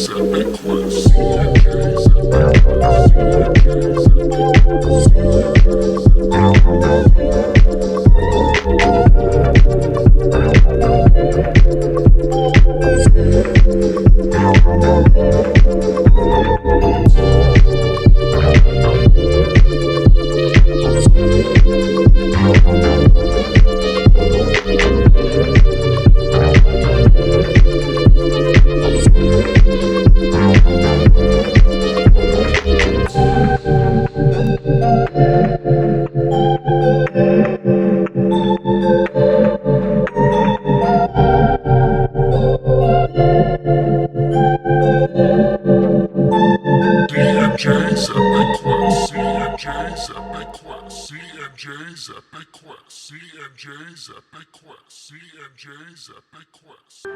CMJ's Epic Quest. CMJ's Epic Quest. CMJ's Epic Quest. CMJ's Epic Quest. CMJ's Epic Quest. CMJ's Epic Quest. CMJ's Epic Quest.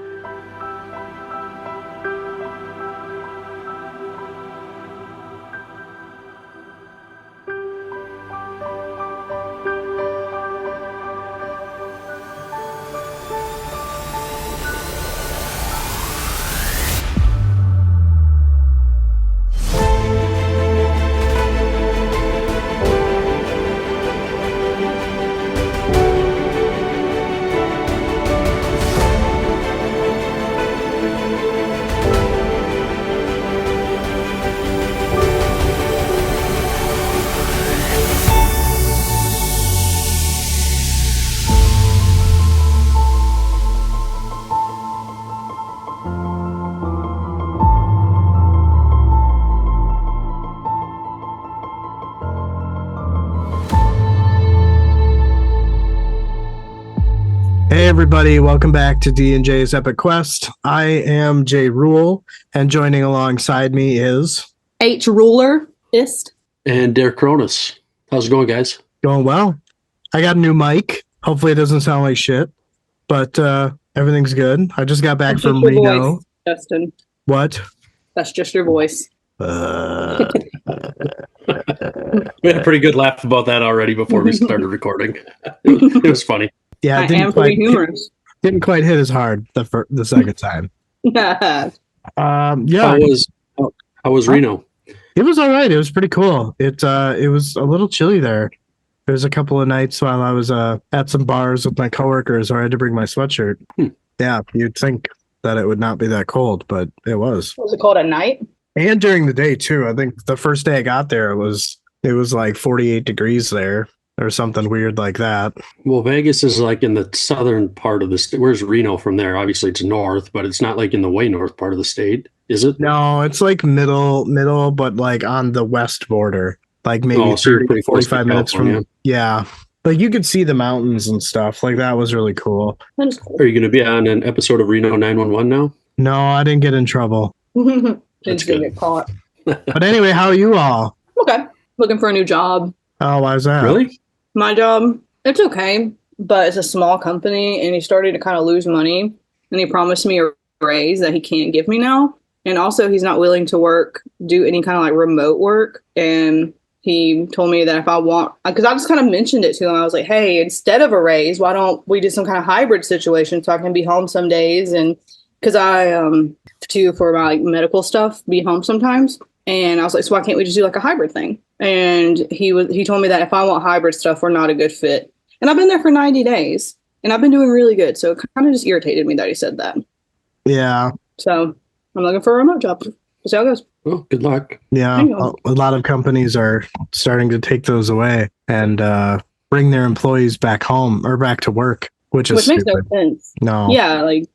Hey everybody, welcome back to D&J's Epic Quest. I am Jay Rule, and joining alongside me is... H. Ruler-ist. And Derek Cronus. How's it going, guys? Going well. I got a new mic. Hopefully it doesn't sound like shit, but everything's good. I just got back from Reno. Voice, Justin. What? That's just your voice. We had a pretty good laugh about that already before we started recording. It was funny. Yeah, I am pretty humorous. Didn't quite hit as hard the second time. Yeah. How was Reno? It was all right. It was pretty cool. It was a little chilly there. There was a couple of nights while I was at some bars with my coworkers where I had to bring my sweatshirt. Yeah, you'd think that it would not be that cold, but it was. Was it cold at night? And during the day too. I think the first day I got there, it was like 48 degrees there. Or something weird like that. Well, Vegas is like in the southern part of the state. Where's Reno from there? Obviously, it's north, but it's not like in the way north part of the state, is it? No, it's like middle, but like on the west border. Like maybe 30, 45 minutes from... Yeah. Like you could see the mountains and stuff. Like that was really cool. That is cool. Are you going to be on an episode of Reno 911 now? No, I didn't get in trouble. Didn't That's good. get caught. But anyway, how are you all? Okay. Looking for a new job. Oh, why is that? Really? My job, it's okay, but it's a small company, and he's starting to kind of lose money, and he promised me a raise that he can't give me now, and also he's not willing to do any kind of like remote work, and he told me that if I want, because I just kind of mentioned it to him, I was like, hey, instead of a raise, why don't we do some kind of hybrid situation so I can be home some days, and because I, for my like, medical stuff, be home sometimes. And I was like, so why can't we just do like a hybrid thing? And he told me that if I want hybrid stuff, we're not a good fit. And I've been there for 90 days and I've been doing really good. So it kind of just irritated me that he said that. Yeah. So I'm looking for a remote job. We'll see how it goes. Well, good luck. Yeah. A lot of companies are starting to take those away and bring their employees back home or back to work, which makes no sense. No. Yeah. Like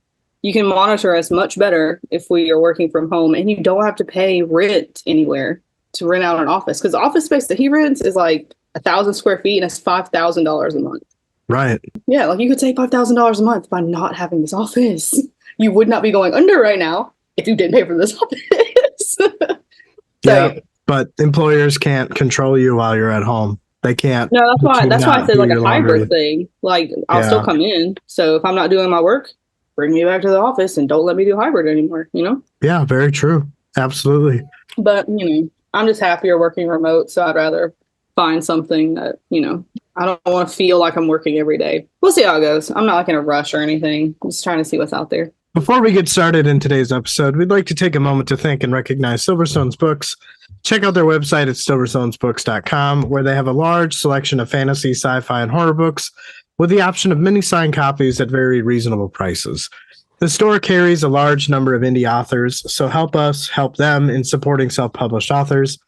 you can monitor us much better if we are working from home and you don't have to pay rent anywhere to rent out an office. Because the office space that he rents is like 1,000 square feet and it's $5,000 a month. Right. Yeah. Like you could save $5,000 a month by not having this office. You would not be going under right now if you didn't pay for this office. Yeah. But employers can't control you while you're at home. They can't. No, that's why I said like a hybrid thing. Like I'll still come in. So if I'm not doing my work, bring me back to the office and don't let me do hybrid anymore, you know? Yeah, very true. Absolutely. But, I'm just happier working remote. So I'd rather find something that, I don't want to feel like I'm working every day. We'll see how it goes. I'm not like in a rush or anything. I'm just trying to see what's out there. Before we get started in today's episode, we'd like to take a moment to thank and recognize Silverstone's Books. Check out their website at silverstonesbooks.com, where they have a large selection of fantasy, sci-fi, and horror books with the option of mini signed copies at very reasonable prices. The store carries a large number of indie authors, so help us help them in supporting self-published authors.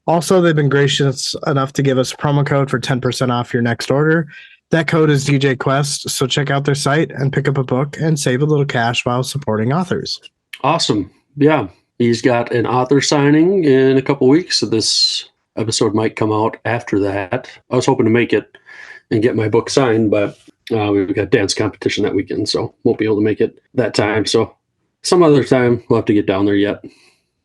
Also, they've been gracious enough to give us a promo code for 10% off your next order. That code is DJ Quest, so check out their site and pick up a book and save a little cash while supporting authors. Awesome. Yeah. He's got an author signing in a couple weeks, so this episode might come out after that. I was hoping to make it and get my book signed, but we've got dance competition that weekend, so won't be able to make it that time. So some other time, we'll have to get down there yet.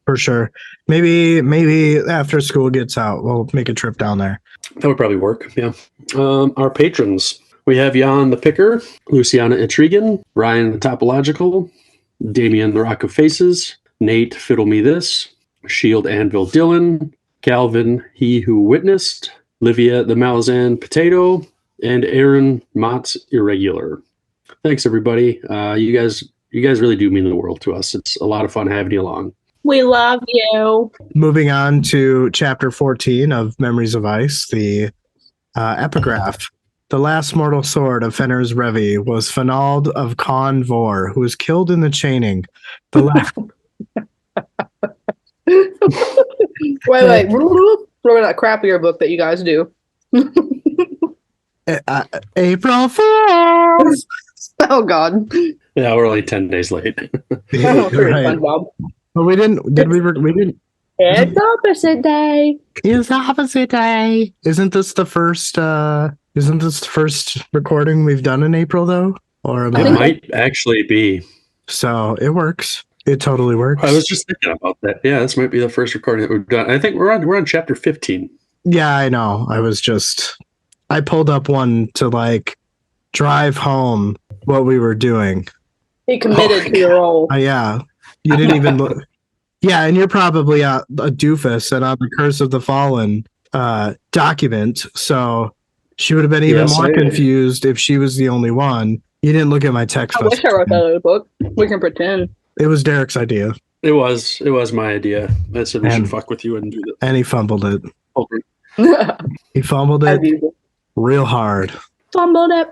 For sure. Maybe after school gets out, we'll make a trip down there. That would probably work, yeah. Our patrons. We have Jan the Picker, Luciana Intrigan, Ryan the Topological, Damian the Rock of Faces, Nate Fiddle Me This, Shield Anvil Dylan, Calvin He Who Witnessed, Livia the Malazan Potato, and Aaron Mott's Irregular. Thanks, everybody. You guys really do mean the world to us. It's a lot of fun having you along. We love you. Moving on to chapter 14 of Memories of Ice, the epigraph. The last mortal sword of Fenrir's Revi was Fanald of Con Vor, who was killed in the chaining. The last... Wait. Remember that crappier book that you guys do? April Fools! Oh, God. Yeah, we're only 10 days late. Oh, pretty Right. fun, Bob. But we didn't. We didn't. It's opposite day. It's opposite day. Isn't this the first? Isn't this the first recording we've done in April though? Or am It I- might actually be. So it works. It totally works. I was just thinking about that. Yeah, this might be the first recording that we've done. I think we're on chapter 15. Yeah, I know. I pulled up one to like drive home what we were doing. He committed to your role. Yeah, you didn't even look. Yeah, and you're probably a doofus and on the Curse of the Fallen document. So she would have been even more confused if she was the only one. You didn't look at my text. I wish I wrote that other book. We can pretend. It was Derek's idea. It was my idea. I said we should fuck with you and do that. And he fumbled it. As He fumbled it usual. real hard. Fumbled it.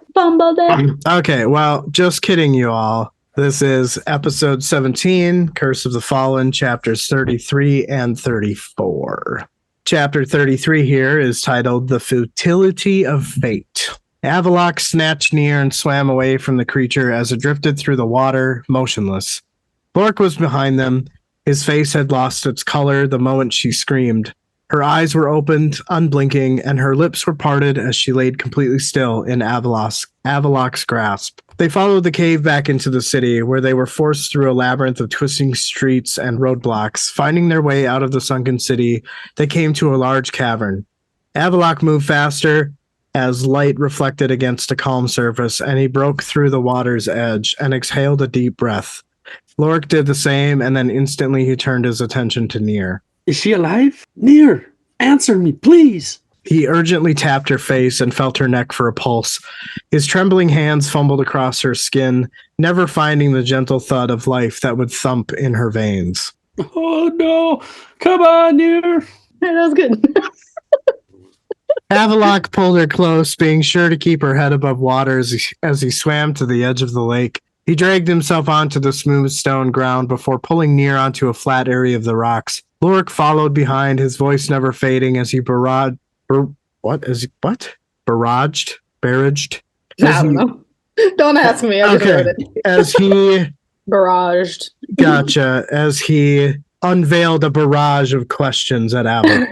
Okay, well, just kidding, you all. This is episode 17, Curse of the Fallen, chapters 33 and 34. Chapter 33 here is titled The Futility of Fate. Avalok snatched near and swam away from the creature as it drifted through the water, motionless. Lork was behind them. His face had lost its color the moment she screamed. Her eyes were opened, unblinking, and her lips were parted as she laid completely still in Avalok's grasp. They followed the cave back into the city, where they were forced through a labyrinth of twisting streets and roadblocks. Finding their way out of the sunken city, they came to a large cavern. Avalok moved faster as light reflected against a calm surface, and he broke through the water's edge and exhaled a deep breath. Lork did the same, and then instantly he turned his attention to Nier. Is she alive? Near, answer me, please. He urgently tapped her face and felt her neck for a pulse. His trembling hands fumbled across her skin, never finding the gentle thud of life that would thump in her veins. Oh no! Come on, Near. That was good. Avalok pulled her close, being sure to keep her head above water as he swam to the edge of the lake. He dragged himself onto the smooth stone ground before pulling Near onto a flat area of the rocks. Lork followed behind, his voice never fading as he barraged. Barraged? I don't know. Don't ask me. I just wrote it. As he Barraged. Gotcha. As he unveiled a barrage of questions at Avalok.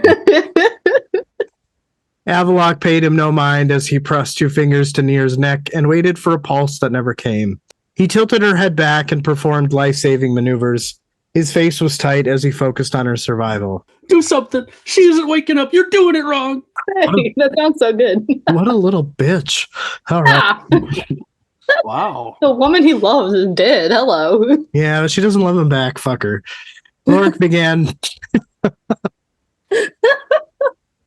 Avalok paid him no mind as he pressed two fingers to Nier's neck and waited for a pulse that never came. He tilted her head back and performed life-saving maneuvers. His face was tight as he focused on her survival. Do something. She isn't waking up. You're doing it wrong. Hey, that sounds so good. What a little bitch. All right. Wow. The woman he loves is dead. Hello. Yeah, but she doesn't love him back. Fuck her. Lork began.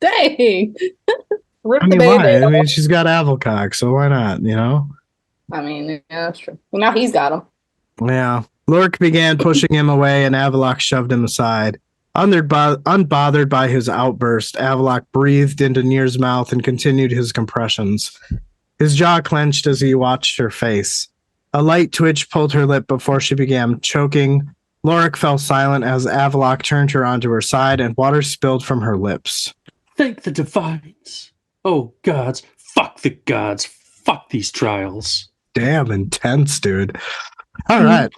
Dang. Rip I the mean, why? baby. I mean, she's got Avalcock, so why not, you know? I mean, yeah, that's true. Well, now he's got him. Yeah. Lork began pushing him away, and Avalok shoved him aside. Unbothered by his outburst, Avalok breathed into Nir's mouth and continued his compressions. His jaw clenched as he watched her face. A light twitch pulled her lip before she began choking. Lorik fell silent as Avalok turned her onto her side and water spilled from her lips. Thank the divines. Oh, gods. Fuck the gods. Fuck these trials. Damn intense, dude. All right.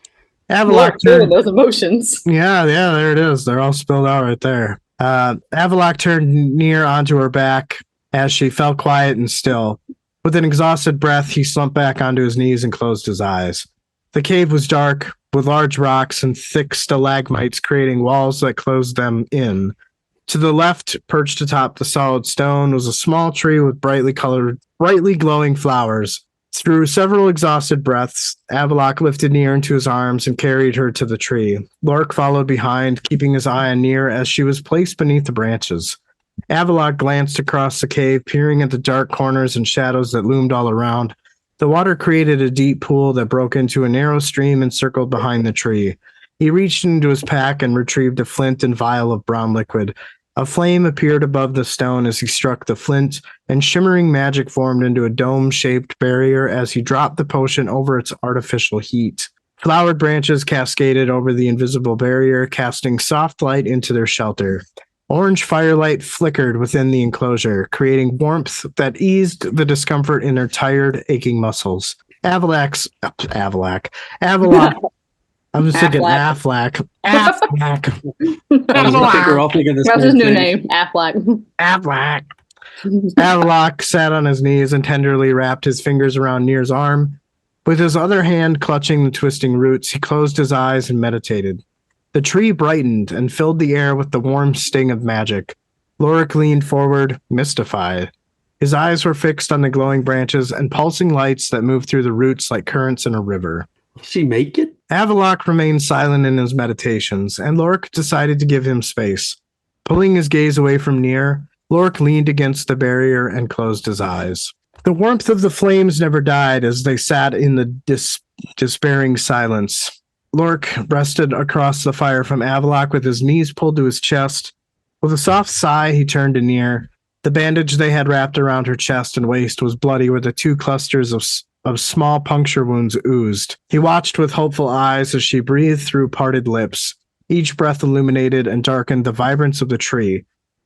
Avalok turned those emotions. Yeah, there it is. They're all spilled out right there. Avalok turned Nir onto her back as she fell quiet and still. With an exhausted breath, he slumped back onto his knees and closed his eyes. The cave was dark, with large rocks and thick stalagmites creating walls that closed them in. To the left, perched atop the solid stone, was a small tree with brightly glowing flowers. Through several exhausted breaths, Avalok lifted Nir into his arms and carried her to the tree. Lork followed behind, keeping his eye on Nir as she was placed beneath the branches. Avalok glanced across the cave, peering at the dark corners and shadows that loomed all around. The water created a deep pool that broke into a narrow stream and circled behind the tree. He reached into his pack and retrieved a flint and vial of brown liquid. A flame appeared above the stone as he struck the flint, and shimmering magic formed into a dome-shaped barrier as he dropped the potion over its artificial heat. Flowered branches cascaded over the invisible barrier, casting soft light into their shelter. Orange firelight flickered within the enclosure, creating warmth that eased the discomfort in her tired, aching muscles. Avalok. I'm just thinking Affleck. Affleck. We're all thinking this. That's his new name, Affleck. Affleck. Avalok sat on his knees and tenderly wrapped his fingers around Nir's arm. With his other hand clutching the twisting roots, he closed his eyes and meditated. The tree brightened and filled the air with the warm sting of magic. Lorik leaned forward, mystified. His eyes were fixed on the glowing branches and pulsing lights that moved through the roots like currents in a river. Will she make it? Avalok remained silent in his meditations, and Lorik decided to give him space. Pulling his gaze away from Nir, Lorik leaned against the barrier and closed his eyes. The warmth of the flames never died as they sat in the despairing silence. Lorik rested across the fire from Avalok with his knees pulled to his chest. With a soft sigh, he turned to Nir. The bandage they had wrapped around her chest and waist was bloody where the two clusters of small puncture wounds oozed. He watched with hopeful eyes as she breathed through parted lips. Each breath illuminated and darkened the vibrance of the tree.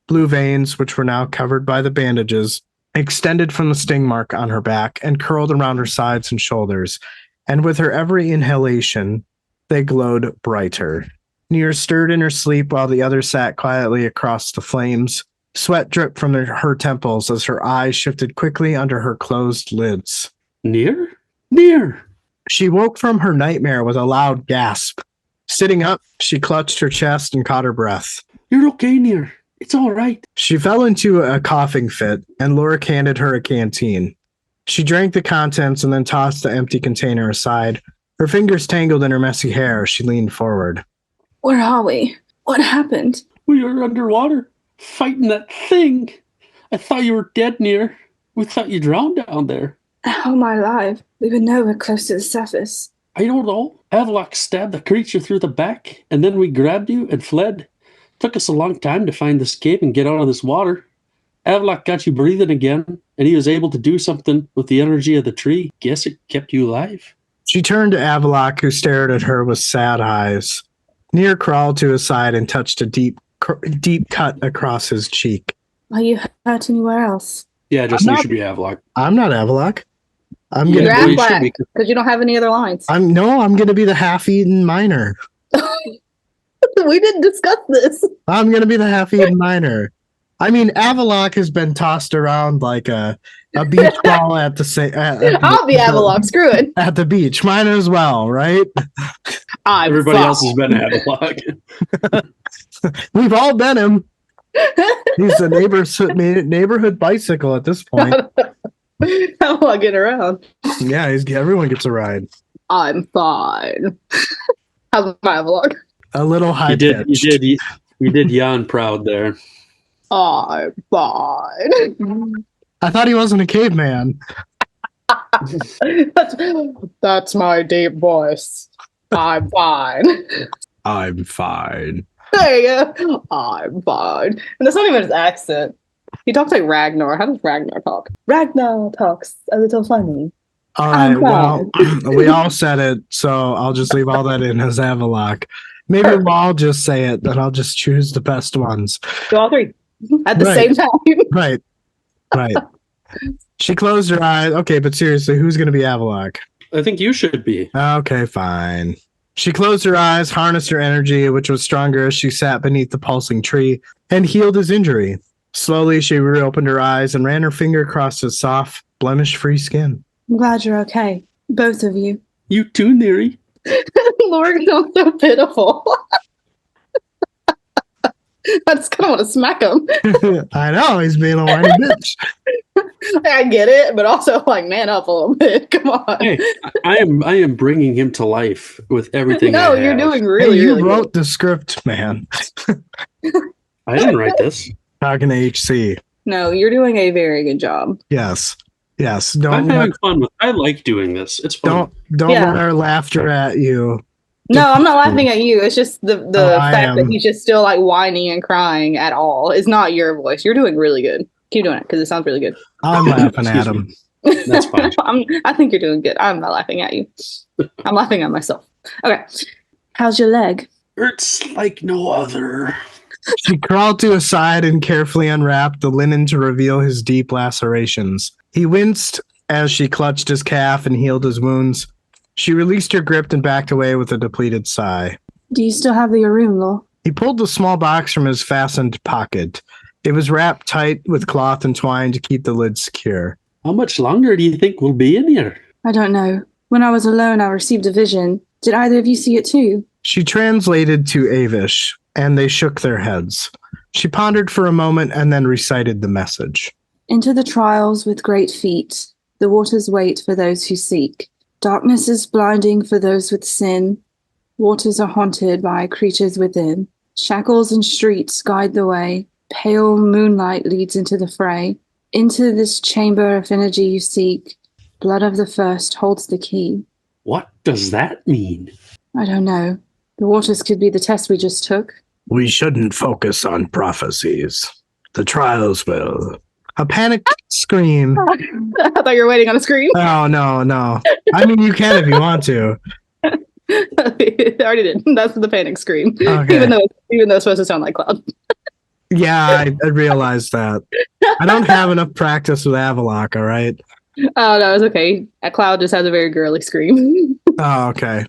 Blue veins, which were now covered by the bandages, extended from the sting mark on her back and curled around her sides and shoulders. And with her every inhalation, they glowed brighter. Nir stirred in her sleep while the other sat quietly across the flames. Sweat dripped from her temples as her eyes shifted quickly under her closed lids. Nir? Nir! She woke from her nightmare with a loud gasp. Sitting up, she clutched her chest and caught her breath. You're okay, Nir. It's all right. She fell into a coughing fit, and Lorik handed her a canteen. She drank the contents and then tossed the empty container aside. Her fingers tangled in her messy hair as she leaned forward. Where are we? What happened? We are underwater, fighting that thing. I thought you were dead, Nir. We thought you drowned down there. How am I alive? We would know we're close to the surface. I don't know. Avalok stabbed the creature through the back, and then we grabbed you and fled. Took us a long time to find this cave and get out of this water. Avalok got you breathing again, and he was able to do something with the energy of the tree. Guess it kept you alive. She turned to Avalok, who stared at her with sad eyes. Nir crawled to his side and touched a deep cut across his cheek. Are you hurt anywhere else? Yeah, just you should be Avalok. I'm not Avalok. You're Avalok because you don't have any other lines. I'm going to be the half-eaten miner. We didn't discuss this. I'm going to be the half-eaten miner. I mean, Avalok has been tossed around like a beach ball at the I'll be Avalok. Screw it. At the beach. Mine as well, right? Everybody else has been Avalok. We've all been him. He's a neighborhood bicycle at this point. How am I getting around? Yeah, everyone gets a ride. I'm fine. How's my Avalok? A little high pitched. You did yawn proud there. I'm fine. I thought he wasn't a caveman. That's my deep voice. I'm fine. I'm fine. There you go. I'm fine. And that's not even his accent. He talks like Ragnar. How does Ragnar talk? Ragnar talks a little funny. All I'm right. Well, fine. we all said it, so I'll just leave all that in as Avalok. Maybe Perfect. we'll all just say it, and I'll just choose the best ones. Do all three at the Right. same time. Right. Right. She closed her eyes. Okay, but seriously, who's going to be Avalok? I think you should be. Okay, fine. She closed her eyes, harnessed her energy, which was stronger as she sat beneath the pulsing tree, and healed his injury. Slowly, she reopened her eyes and ran her finger across his soft, blemish-free skin. I'm glad you're okay. Both of you. You too, Neri. Lord, sounds so pitiful. I just kind of want to smack him. I know, he's being a whiny bitch. I get it, but also like man up a little bit. Come on. Hey, I am bringing him to life with everything. No, I have. you're doing Hey, really, you really wrote the script, man. I didn't write this. Talking to HC. good. No, you're doing a very good job. Yes. Yes. I'm Don't having fun with. I like doing this. It's fun. don't Yeah. let our laughter at you. No, I'm not laughing at you. It's just the I fact that am. he's just still like whining and crying at all. It's not your voice. You're doing really good. Keep doing it because it sounds really good. I'm laughing at Excuse him. That's fine. I think you're doing good. I'm not laughing at you. I'm laughing at myself. Okay. How's your leg? Hurts like no other. She crawled to his side and carefully unwrapped the linen to reveal his deep lacerations. He winced as she clutched his calf and healed his wounds. She released her grip and backed away with a depleted sigh. Do you still have your room, Law? He pulled the small box from his fastened pocket. It was wrapped tight with cloth and twine to keep the lid secure. How much longer do you think we'll be in here? I don't know. When I was alone, I received a vision. Did either of you see it too? She translated to Avish, and they shook their heads. She pondered for a moment and then recited the message. Into the trials with great feet. The waters wait for those who seek. Darkness is blinding for those with sin. Waters are haunted by creatures within. Shackles and streets guide the way. Pale moonlight leads into the fray. Into this chamber of energy you seek. Blood of the first holds the key. What does that mean? I don't know. The waters could be the test we just took. We shouldn't focus on prophecies. The trials will. A panicked scream. I thought you were waiting on a scream. Oh, no. I mean, you can if you want to. I already did. That's the panic scream. Okay. Even though it's supposed to sound like Cloud. Yeah, I realized that. I don't have enough practice with Avalok, all right? Oh no, it's okay. Cloud just has a very girly scream. Oh, okay.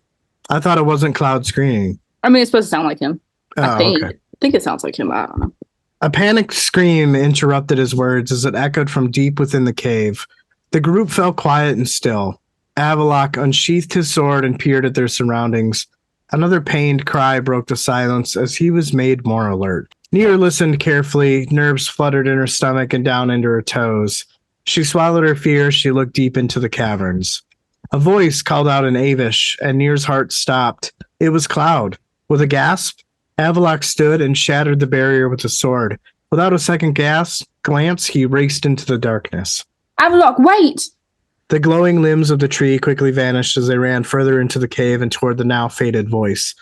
I thought it wasn't Cloud screaming. I mean, it's supposed to sound like him. I Oh, think. okay. I think it sounds like him. I don't know. A panicked scream interrupted his words as it echoed from deep within the cave. The group fell quiet and still. Avalok unsheathed his sword and peered at their surroundings. Another pained cry broke the silence as he was made more alert. Near listened carefully, nerves fluttered in her stomach and down into her toes. She swallowed her fear as she looked deep into the caverns. A voice called out in Avish, and Near's heart stopped. It was Cloud. With a gasp, Avalok stood and shattered the barrier with his sword. Without a second glance, he raced into the darkness. Avalok, wait! The glowing limbs of the tree quickly vanished as they ran further into the cave and toward the now faded voice.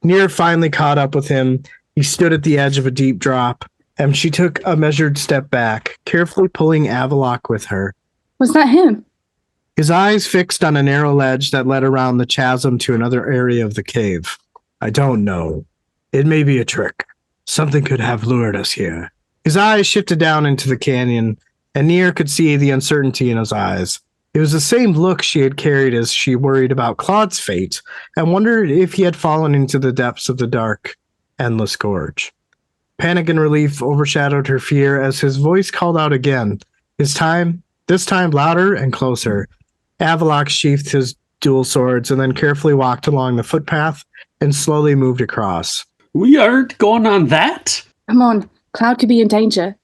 Near finally caught up with him. He stood at the edge of a deep drop, and she took a measured step back, carefully pulling Avalok with her. Was that him? His eyes fixed on a narrow ledge that led around the chasm to another area of the cave. I don't know. It may be a trick. Something could have lured us here. His eyes shifted down into the canyon, and Near could see the uncertainty in his eyes. It was the same look she had carried as she worried about Claude's fate and wondered if he had fallen into the depths of the dark, endless gorge. Panic and relief overshadowed her fear as his voice called out again, this time louder and closer. Avalok sheathed his dual swords and then carefully walked along the footpath and slowly moved across. We aren't going on that? Come on, Cloud could be in danger.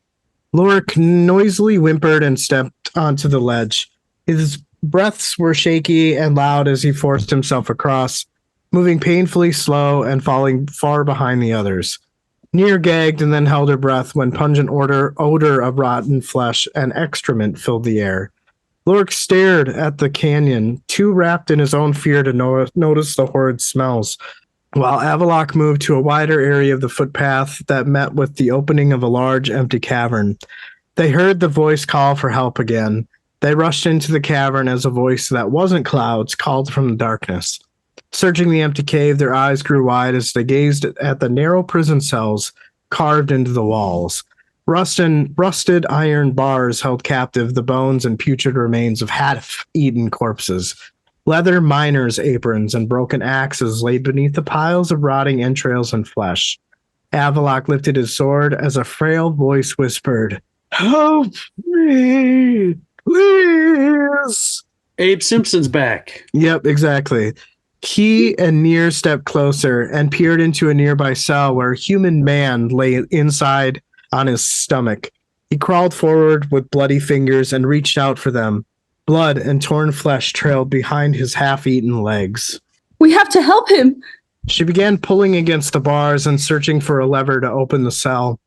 Lorik noisily whimpered and stepped onto the ledge. His breaths were shaky and loud as he forced himself across, moving painfully slow and falling far behind the others. Near gagged and then held her breath when pungent odor of rotten flesh and excrement filled the air. Lork stared at the canyon, too wrapped in his own fear to notice the horrid smells, while Avaloq moved to a wider area of the footpath that met with the opening of a large, empty cavern. They heard the voice call for help again. They rushed into the cavern as a voice that wasn't Cloud's called from the darkness. Searching the empty cave, their eyes grew wide as they gazed at the narrow prison cells carved into the walls. Rusted iron bars held captive the bones and putrid remains of half-eaten corpses. Leather miners' aprons and broken axes lay beneath the piles of rotting entrails and flesh. Avaloq lifted his sword as a frail voice whispered, "Help me, please." Abe Simpson's back. Yep, exactly. He and Nier stepped closer and peered into a nearby cell where a human man lay inside on his stomach. He crawled forward with bloody fingers and reached out for them. Blood and torn flesh trailed behind his half-eaten legs. We have to help him. She began pulling against the bars and searching for a lever to open the cell.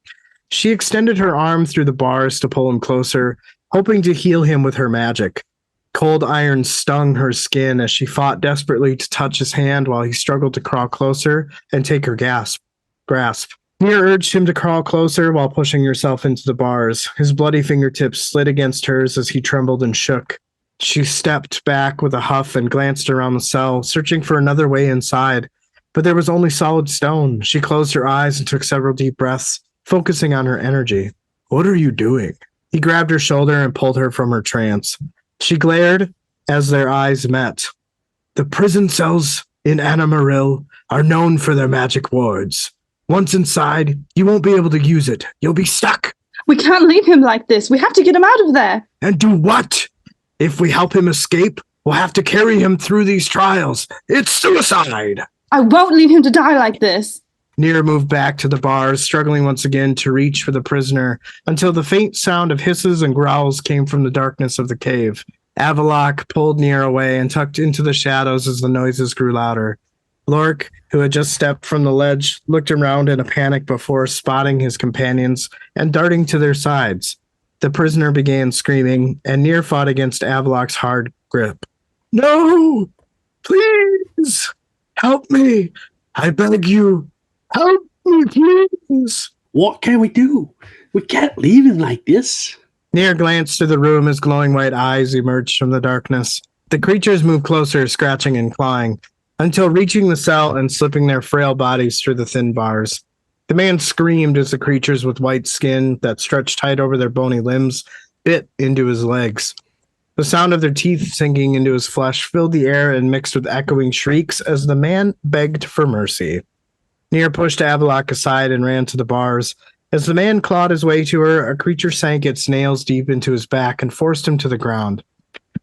She extended her arm through the bars to pull him closer, hoping to heal him with her magic. Cold iron stung her skin as she fought desperately to touch his hand while he struggled to crawl closer and take her grasp. Nier urged him to crawl closer while pushing herself into the bars. His bloody fingertips slid against hers as he trembled and shook. She stepped back with a huff and glanced around the cell, searching for another way inside. But there was only solid stone. She closed her eyes and took several deep breaths, focusing on her energy. "What are you doing?" He grabbed her shoulder and pulled her from her trance. She glared as their eyes met. "The prison cells in Anamaril are known for their magic wards. Once inside, you won't be able to use it. You'll be stuck." We can't leave him like this. We have to get him out of there. "And do what? If we help him escape, we'll have to carry him through these trials. It's suicide." I won't leave him to die like this. Nier moved back to the bars, struggling once again to reach for the prisoner, until the faint sound of hisses and growls came from the darkness of the cave. Avaloq pulled Nier away and tucked into the shadows as the noises grew louder. Lork, who had just stepped from the ledge, looked around in a panic before spotting his companions and darting to their sides. The prisoner began screaming, and Nier fought against Avaloq's hard grip. "No! Please! Help me! I beg you! Help me, please!" What can we do? We can't leave him like this. Nier glanced through the room as glowing white eyes emerged from the darkness. The creatures moved closer, scratching and clawing, until reaching the cell and slipping their frail bodies through the thin bars. The man screamed as the creatures with white skin that stretched tight over their bony limbs bit into his legs. The sound of their teeth sinking into his flesh filled the air and mixed with echoing shrieks as the man begged for mercy. Nier pushed Avaloq aside and ran to the bars. As the man clawed his way to her, a creature sank its nails deep into his back and forced him to the ground.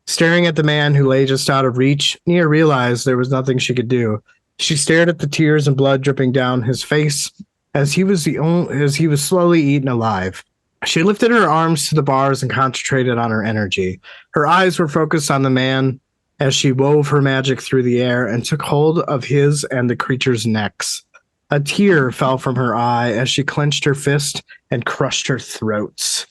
Staring at the man who lay just out of reach, Nier realized there was nothing she could do. She stared at the tears and blood dripping down his face as he was slowly eaten alive. She lifted her arms to the bars and concentrated on her energy. Her eyes were focused on the man as she wove her magic through the air and took hold of his and the creature's necks. A tear fell from her eye as she clenched her fist and crushed her throats.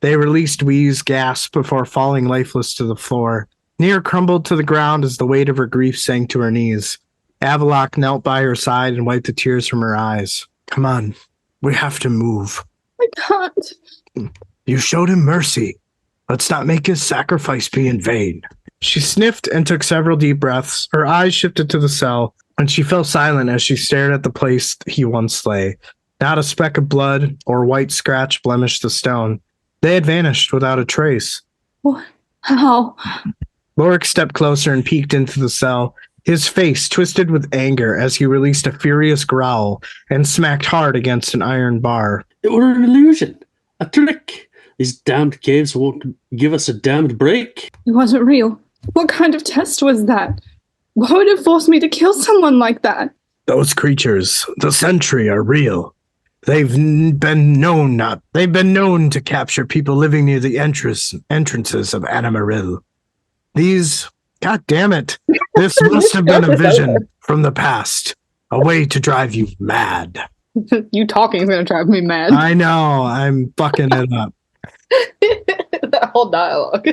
They released Wee's gasp before falling lifeless to the floor. Nier crumbled to the ground as the weight of her grief sank to her knees. Avaloq knelt by her side and wiped the tears from her eyes. "Come on, we have to move." I can't. "You showed him mercy. Let's not make his sacrifice be in vain." She sniffed and took several deep breaths. Her eyes shifted to the cell, and she fell silent as she stared at the place he once lay. Not a speck of blood or white scratch blemished the stone. They had vanished without a trace. What? How? Lork stepped closer and peeked into the cell, his face twisted with anger as he released a furious growl and smacked hard against an iron bar. It were an illusion, a trick. These damned caves won't give us a damned break. It wasn't real. What kind of test was that? Why would it force me to kill someone like that? Those creatures, the Sentry, are real. They've been known to capture people living near the entrances of Anamaril. These, god damn it, this must have been a vision from the past, a way to drive you mad. You talking is gonna drive me mad. I know, I'm fucking it up. That whole dialogue.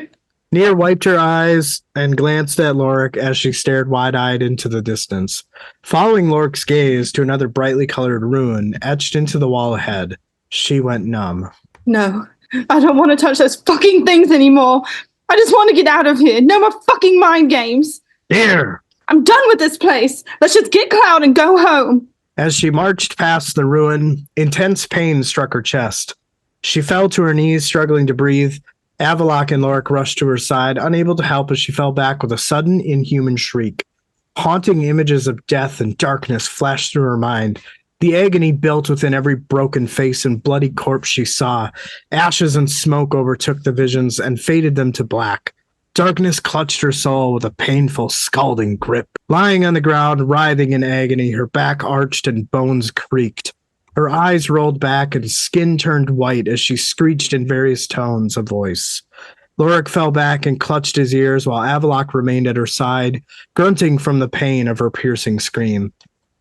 Near wiped her eyes and glanced at Lorik as she stared wide-eyed into the distance, following Lorik's gaze to another brightly colored rune etched into the wall ahead. She went numb. No, I don't want to touch those fucking things anymore. I just want to get out of here. No more fucking mind games. Here! I'm done with this place. Let's just get Cloud and go home. As she marched past the ruin, intense pain struck her chest. She fell to her knees, struggling to breathe. Avalok and Lorik rushed to her side, unable to help as she fell back with a sudden, inhuman shriek. Haunting images of death and darkness flashed through her mind. The agony built within every broken face and bloody corpse she saw. Ashes and smoke overtook the visions and faded them to black. Darkness clutched her soul with a painful, scalding grip. Lying on the ground, writhing in agony, her back arched and bones creaked. Her eyes rolled back and skin turned white as she screeched in various tones of voice. Lorik fell back and clutched his ears while Avalok remained at her side, grunting from the pain of her piercing scream.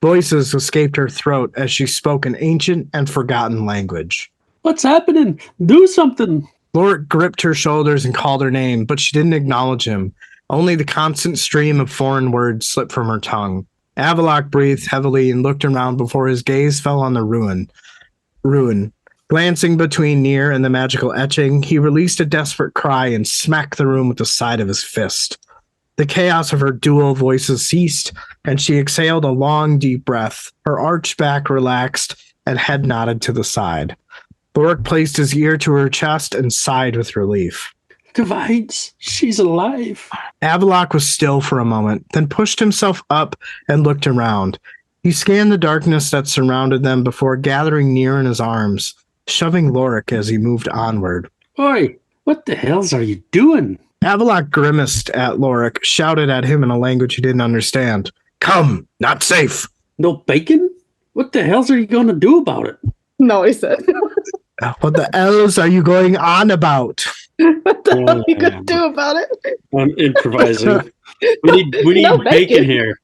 Voices escaped her throat as she spoke an ancient and forgotten language. What's happening? Do something. Lorik gripped her shoulders and called her name, but she didn't acknowledge him. Only the constant stream of foreign words slipped from her tongue. Avalok breathed heavily and looked around before his gaze fell on the ruin. Glancing between Nier and the magical etching, he released a desperate cry and smacked the room with the side of his fist. The chaos of her dual voices ceased, and she exhaled a long, deep breath. Her arched back relaxed, and head nodded to the side. Lorik placed his ear to her chest and sighed with relief. Divines, she's alive. Avalok was still for a moment, then pushed himself up and looked around. He scanned the darkness that surrounded them before gathering Nier in his arms, shoving Lorik as he moved onward. Oi, what the hells are you doing? Avalok grimaced at Lorik, shouted at him in a language he didn't understand. Come, not safe. No bacon? What the hells are you going to do about it? No, he said. What the hells are you going on about? What the hell are you going to do about it? I'm improvising. We need No bacon bacon. here.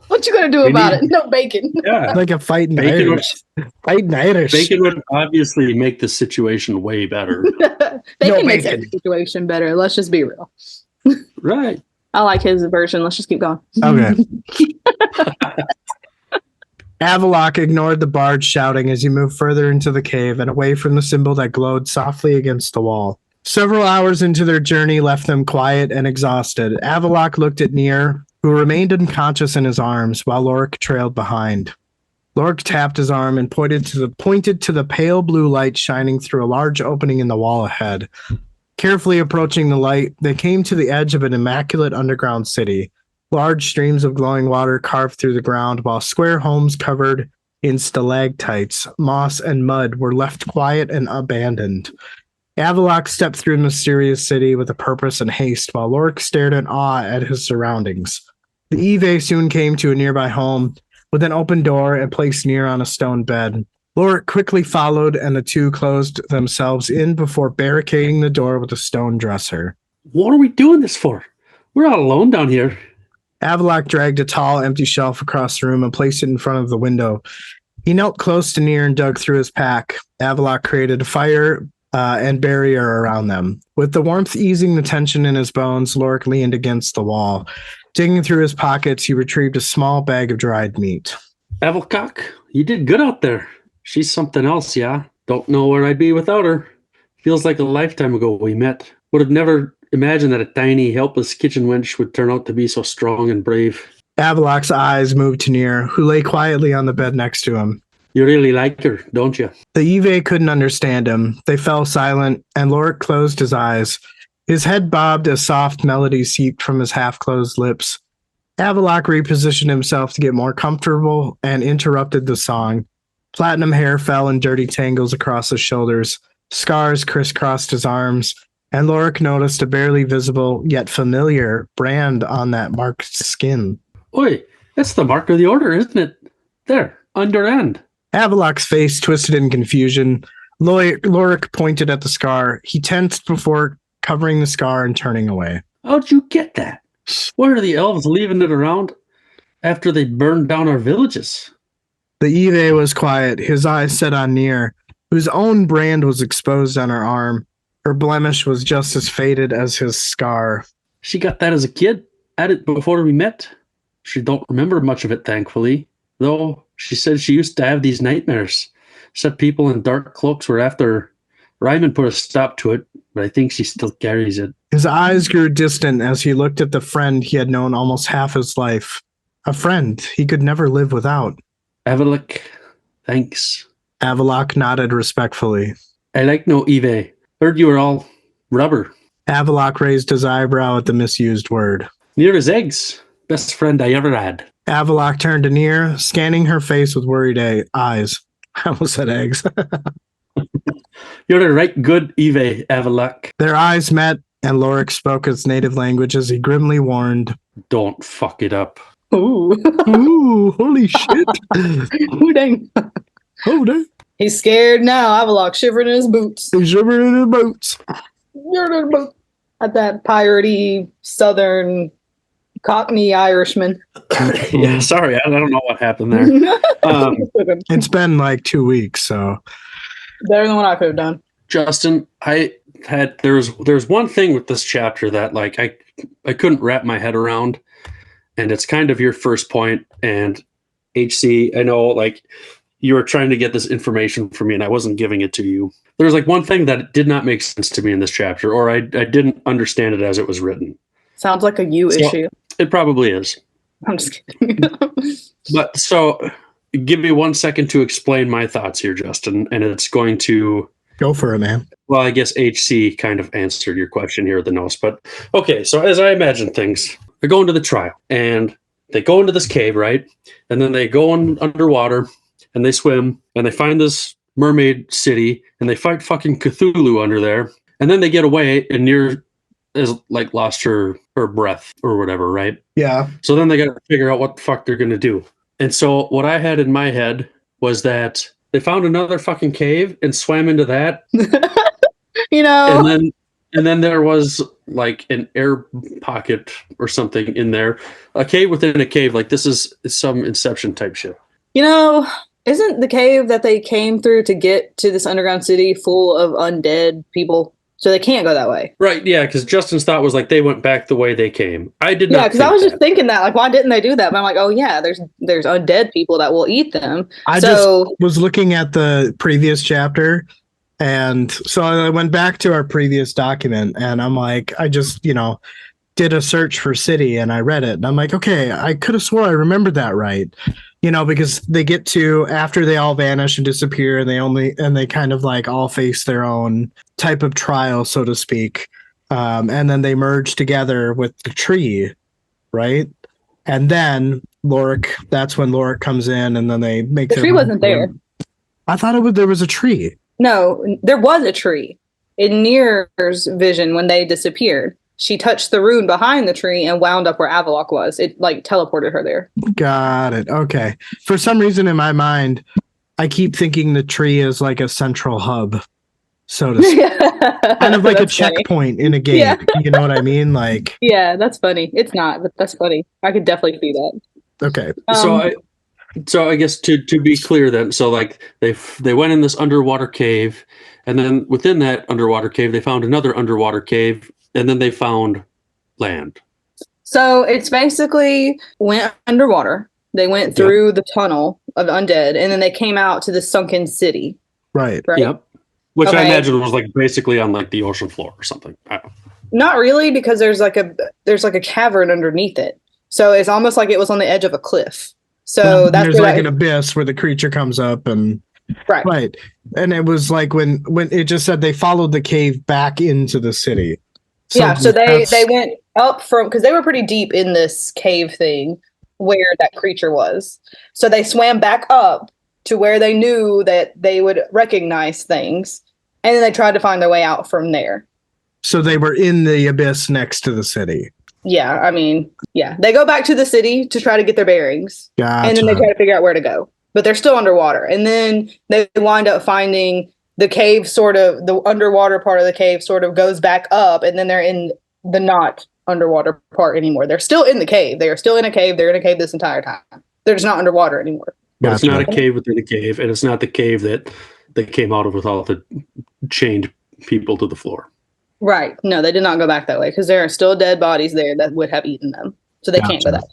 What you going to do about it? No bacon. Yeah. Like a fighting Bacon Irish. Fighting Irish. Bacon would obviously make the situation way better. Bacon makes bacon. every situation better. Let's just be real. Right. I like his version. Let's just keep going. Okay. Avalok ignored the bard shouting as he moved further into the cave and away from the symbol that glowed softly against the wall. Several hours into their journey left them quiet and exhausted. Avalok looked at Nier, who remained unconscious in his arms, while Lorik trailed behind. Lorik tapped his arm and pointed to the pale blue light shining through a large opening in the wall ahead. Carefully approaching the light, they came to the edge of an immaculate underground city. Large streams of glowing water carved through the ground, while square homes covered in stalactites, moss, and mud were left quiet and abandoned. Avalok stepped through the mysterious city with a purpose and haste, while Lorik stared in awe at his surroundings. The Eve soon came to a nearby home with an open door and placed Nier on a stone bed. Lorik quickly followed, and the two closed themselves in before barricading the door with a stone dresser. What are we doing this for? We're all alone down here. Avalok dragged a tall, empty shelf across the room and placed it in front of the window. He knelt close to Nier and dug through his pack. Avalok created a fire and barrier around them. With the warmth easing the tension in his bones, Lorik leaned against the wall. Digging through his pockets, he retrieved a small bag of dried meat. Avalcock, you did good out there. She's something else, yeah? Don't know where I'd be without her. Feels like a lifetime ago we met. Would have never imagined that a tiny, helpless kitchen wench would turn out to be so strong and brave. Avalok's eyes moved to Nier, who lay quietly on the bed next to him. You really like her, don't you? The Eve couldn't understand him. They fell silent, and Lorik closed his eyes. His head bobbed as soft melody seeped from his half-closed lips. Avalok repositioned himself to get more comfortable and interrupted the song. Platinum hair fell in dirty tangles across his shoulders. Scars crisscrossed his arms, and Lorik noticed a barely visible, yet familiar, brand on that marked skin. Oi, that's the mark of the order, isn't it? There, on your end. Avalok's face twisted in confusion. Lorik pointed at the scar. He tensed before covering the scar and turning away. How'd you get that? Why are the elves leaving it around after they burned down our villages? The Eve was quiet, his eyes set on Nier, whose own brand was exposed on her arm. Her blemish was just as faded as his scar. She got that as a kid, at it before we met. She don't remember much of it, thankfully. Though she said she used to have these nightmares. Said people in dark cloaks were after her. Ryman put a stop to it, but I think she still carries it. His eyes grew distant as he looked at the friend he had known almost half his life. A friend he could never live without. Avalik, thanks. Avalok nodded respectfully. I like no Eve. Heard you were all rubber. Avalok raised his eyebrow at the misused word. Near as eggs. Best friend I ever had. Avalok turned to Near, scanning her face with worried eyes. I almost said eggs. You're a right good Eve, Avalok. Their eyes met, and Lorik spoke his native language as he grimly warned. Don't fuck it up. Ooh. Ooh, holy shit. Ooh, dang. Oh, dang. He's scared now. Avalok shivering in his boots. He's shivering in his boots. At that piratey southern Cockney Irishman. Yeah, sorry, I don't know what happened there. It's been like 2 weeks, so. Better than what I could have done. Justin, there's one thing with this chapter that like I couldn't wrap my head around, and it's kind of your first point. And HC, I know like you were trying to get this information from me, and I wasn't giving it to you. There's like one thing that did not make sense to me in this chapter, or I didn't understand it as it was written. Sounds like a you issue. It probably is. I'm just kidding. But so give me 1 second to explain my thoughts here, Justin, and it's going to Go for it, man. well, I guess HC kind of answered your question here at the nose, but okay, so as I imagine things, they go into the trial and they go into this cave, right? And then they go underwater and they swim and they find this mermaid city and they fight fucking Cthulhu under there. And then they get away and Near is like lost her breath or whatever, right? Yeah. So then they got to figure out what the fuck they're going to do. And so what I had in my head was that they found another fucking cave and swam into that. And then there was like an air pocket or something in there, a cave within a cave. Like this is some Inception type shit. Isn't the cave that they came through to get to this underground city full of undead people? So they can't go that way. Right, yeah, because Justin's thought was like they went back the way they came. I did not. Yeah, because I was just thinking that, like, why didn't they do that? But I'm like, oh yeah, there's undead people that will eat them. I just was looking at the previous chapter, and so I went back to our previous document, and I'm like, I just, did a search for city, and I read it, and I'm like, okay, I could have swore I remembered that right. Because they get to after they all vanish and disappear, and they kind of like all face their own type of trial, so to speak. And then they merge together with the tree, right? And then that's when Lorik comes in, and then they make the tree wasn't there. I thought there was a tree. No, there was a tree. In Near's vision, when they disappeared, she touched the rune behind the tree and wound up where Avalok was. It like teleported her there. Got it. Okay. For some reason in my mind, I keep thinking the tree is like a central hub, so to speak. Kind of like a checkpoint in a game. Yeah. You know what I mean? Like. Yeah, that's funny. It's not, but that's funny. I could definitely see that. Okay. So I guess to be clear then, so like they went in this underwater cave, and then within that underwater cave, they found another underwater cave. And then they found land. So it's basically went underwater. They went through the tunnel of undead, and then they came out to the sunken city. Right. Yep. Which I imagine was like basically on like the ocean floor or something. Not really, because there's like a cavern underneath it. So it's almost like it was on the edge of a cliff. So there's like an abyss where the creature comes up and. Right. And it was like when it just said they followed the cave back into the city. So they went up because they were pretty deep in this cave thing where that creature was. So they swam back up to where they knew that they would recognize things. And then they tried to find their way out from there. So they were in the abyss next to the city. Yeah, I mean, yeah. They go back to the city to try to get their bearings. Gotcha. And then they try to figure out where to go. But they're still underwater. And then they wind up finding the cave the underwater part of the cave sort of goes back up, and then they're in the not underwater part anymore. They're still in the cave. They are still in a cave. They're in a cave this entire time. They're just not underwater anymore. But it's not a cave within a cave, and it's not the cave that they came out of with all the chained people to the floor. Right. No, they did not go back that way because there are still dead bodies there that would have eaten them. So they can't go that way.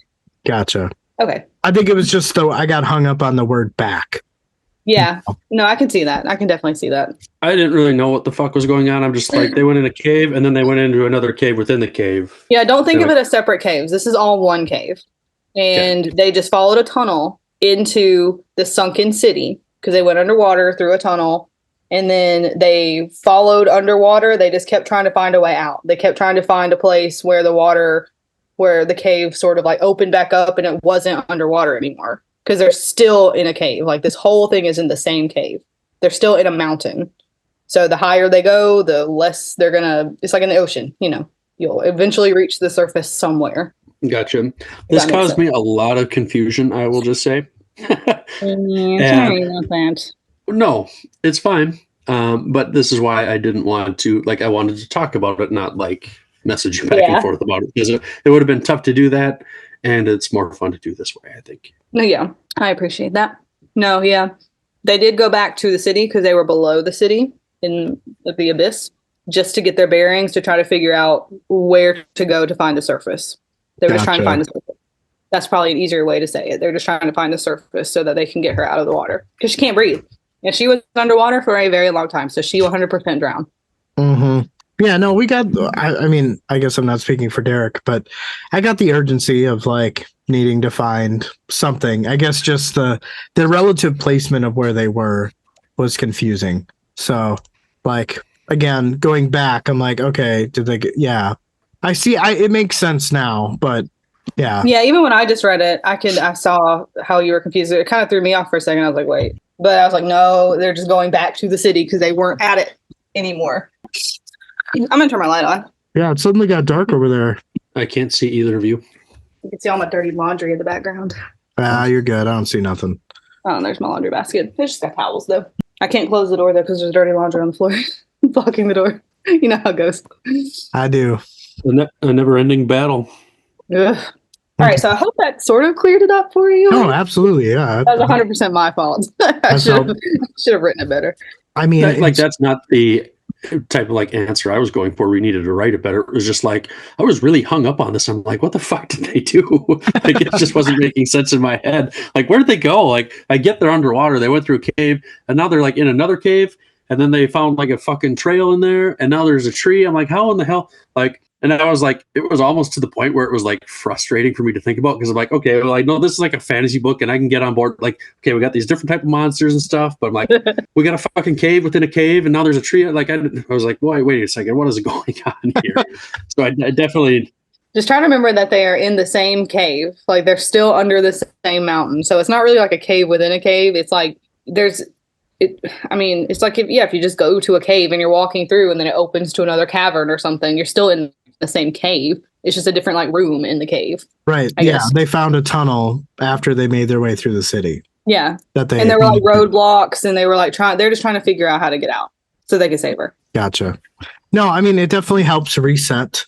Gotcha. Okay. I think it was just though I got hung up on the word back. Yeah. No, I can see that. I can definitely see that. I didn't really know what the fuck was going on. I'm just like, they went in a cave and then they went into another cave within the cave. Yeah, don't think They're of it as separate caves. This is all one cave. And they just followed a tunnel into the sunken city because they went underwater through a tunnel. And then they followed underwater. They just kept trying to find a way out. They kept trying to find a place where the cave sort of like opened back up and it wasn't underwater anymore. Because they're still in a cave. Like this whole thing is in the same cave. They're still in a mountain. So the higher they go, the less they're gonna. It's like in the ocean. You'll eventually reach the surface somewhere. Gotcha. This caused me a lot of confusion, I will just say. Sorry about that. No, it's fine. But this is why I didn't want to. Like, I wanted to talk about it, not like message you back and forth about it, because it would have been tough to do that, and it's more fun to do this way, I think. No, yeah, I appreciate that. No, yeah. They did go back to the city because they were below the city in the abyss just to get their bearings to try to figure out where to go to find the surface. They were just trying to find the surface. That's probably an easier way to say it. They're just trying to find the surface so that they can get her out of the water because she can't breathe. And she was underwater for a very long time, so she 100% drowned. Mm-hmm. Yeah, no, we got, I mean, I guess I'm not speaking for Derek, but I got the urgency of like needing to find something. I guess just the relative placement of where they were was confusing. So like, again, going back, I'm like, okay, did they get, yeah, I see. It makes sense now, but yeah. Yeah, even when I just read it, I saw how you were confused. It kind of threw me off for a second. I was like, wait, but I was like, no, they're just going back to the city because they weren't at it anymore. I'm gonna turn my light on. Yeah, it suddenly got dark over there. I can't see either of you. You can see all my dirty laundry in the background. You're good. I don't see nothing. Oh, there's my laundry basket. It's just got towels though. I can't close the door though because there's dirty laundry on the floor blocking the door. You know how it goes. I do. A never-ending battle. Ugh. All right, so I hope that sort of cleared it up for you. Oh, absolutely, yeah. That was 100% my fault. I should have written it better. I mean, that's not the type of like answer I was going for. We needed to write it better. It was just like I was really hung up on this. I'm like, what the fuck did they do? Like it just wasn't making sense in my head. Like, where did they go? Like, I get they're underwater. They went through a cave, and now they're like in another cave, and then they found like a fucking trail in there, and now there's a tree. I'm like, how in the hell? Like, and I was like, it was almost to the point where it was like frustrating for me to think about because I'm like, okay, well, I know this is like a fantasy book and I can get on board. Like, okay, we got these different type of monsters and stuff, but I'm like, we got a fucking cave within a cave and now there's a tree. Like, I was like, wait a second, what is going on here? So I definitely just try to remember that they are in the same cave. Like they're still under the same mountain. So it's not really like a cave within a cave. It's like it's like if you just go to a cave and you're walking through and then it opens to another cavern or something, you're still in the same cave. It's just a different like room in the cave. Right. I guess. They found a tunnel after they made their way through the city. Yeah. And there were like roadblocks and they were like they're just trying to figure out how to get out so they can save her. Gotcha. No, I mean, it definitely helps reset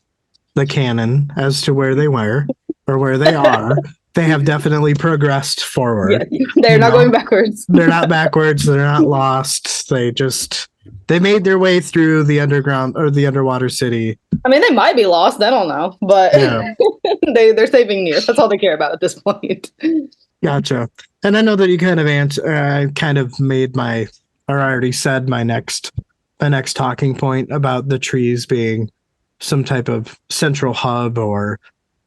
the canon as to where they were or where they are. They have definitely progressed forward. Yeah, they're not going backwards. They're not backwards. They're not lost. They made their way through the underground or the underwater city. I mean, they might be lost. I don't know, but yeah. they're saving near. That's all they care about at this point. Gotcha. And I know that you kind of made I already said my next talking point about the trees being some type of central hub or,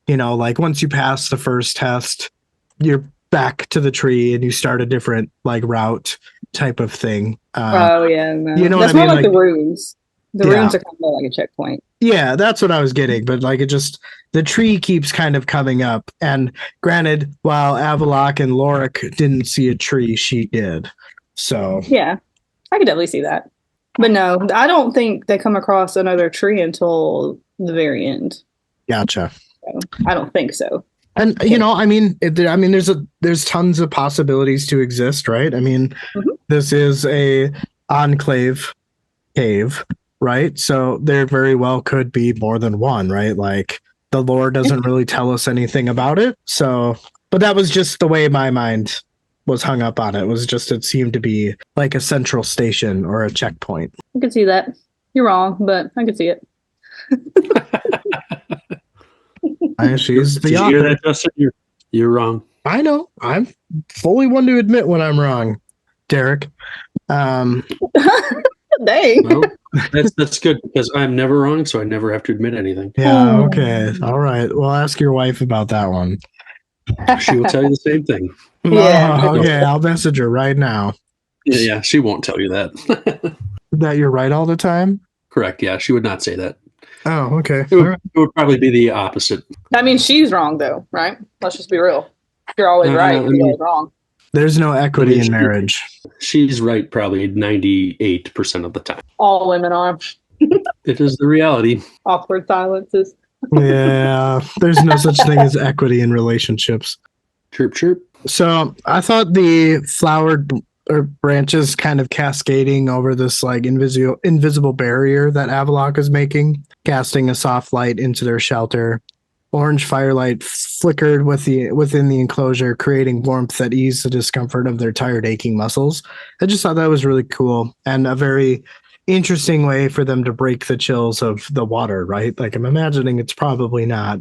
like once you pass the first test, you're back to the tree and you start a different like route type of thing. No. You know that's what I mean? More like the runes. The runes are kind of more like a checkpoint. Yeah, that's what I was getting. But like the tree keeps kind of coming up. And granted, while Avalok and Lorik didn't see a tree, she did. So yeah, I could definitely see that. But no, I don't think they come across another tree until the very end. Gotcha. So, I don't think so. And there's tons of possibilities to exist, right? I mean, This is a enclave cave, right? So there very well could be more than one, right? Like the lore doesn't really tell us anything about it. So, but that was just the way my mind was hung up on it. It seemed to be like a central station or a checkpoint. I could see that. You're wrong, but I could see it. She's Did the you hear author. that, Justin? You're wrong. I know. I'm fully one to admit when I'm wrong, Derek. Dang. Well, that's good because I'm never wrong, so I never have to admit anything. Yeah, okay. All right. Well, ask your wife about that one. She will tell you the same thing. Yeah. Oh, okay. I'll message her right now. Yeah, she won't tell you that. That you're right all the time? Correct. Yeah, she would not say that. Oh, okay. It All would, right. it would probably be the opposite. That means she's wrong, though, right? Let's just be real. You're always right. I You're mean- always wrong. There's no equity in marriage. She's right probably 98% of the time. All women are. It is the reality. Awkward silences. Yeah, there's no such thing as equity in relationships. Chirp, chirp. So I thought the flowered branches kind of cascading over this like invisible barrier that Avalok is making, casting a soft light into their shelter. Orange firelight flickered within the enclosure, creating warmth that eased the discomfort of their tired, aching muscles. I just thought that was really cool and a very interesting way for them to break the chills of the water, right? Like I'm imagining it's probably not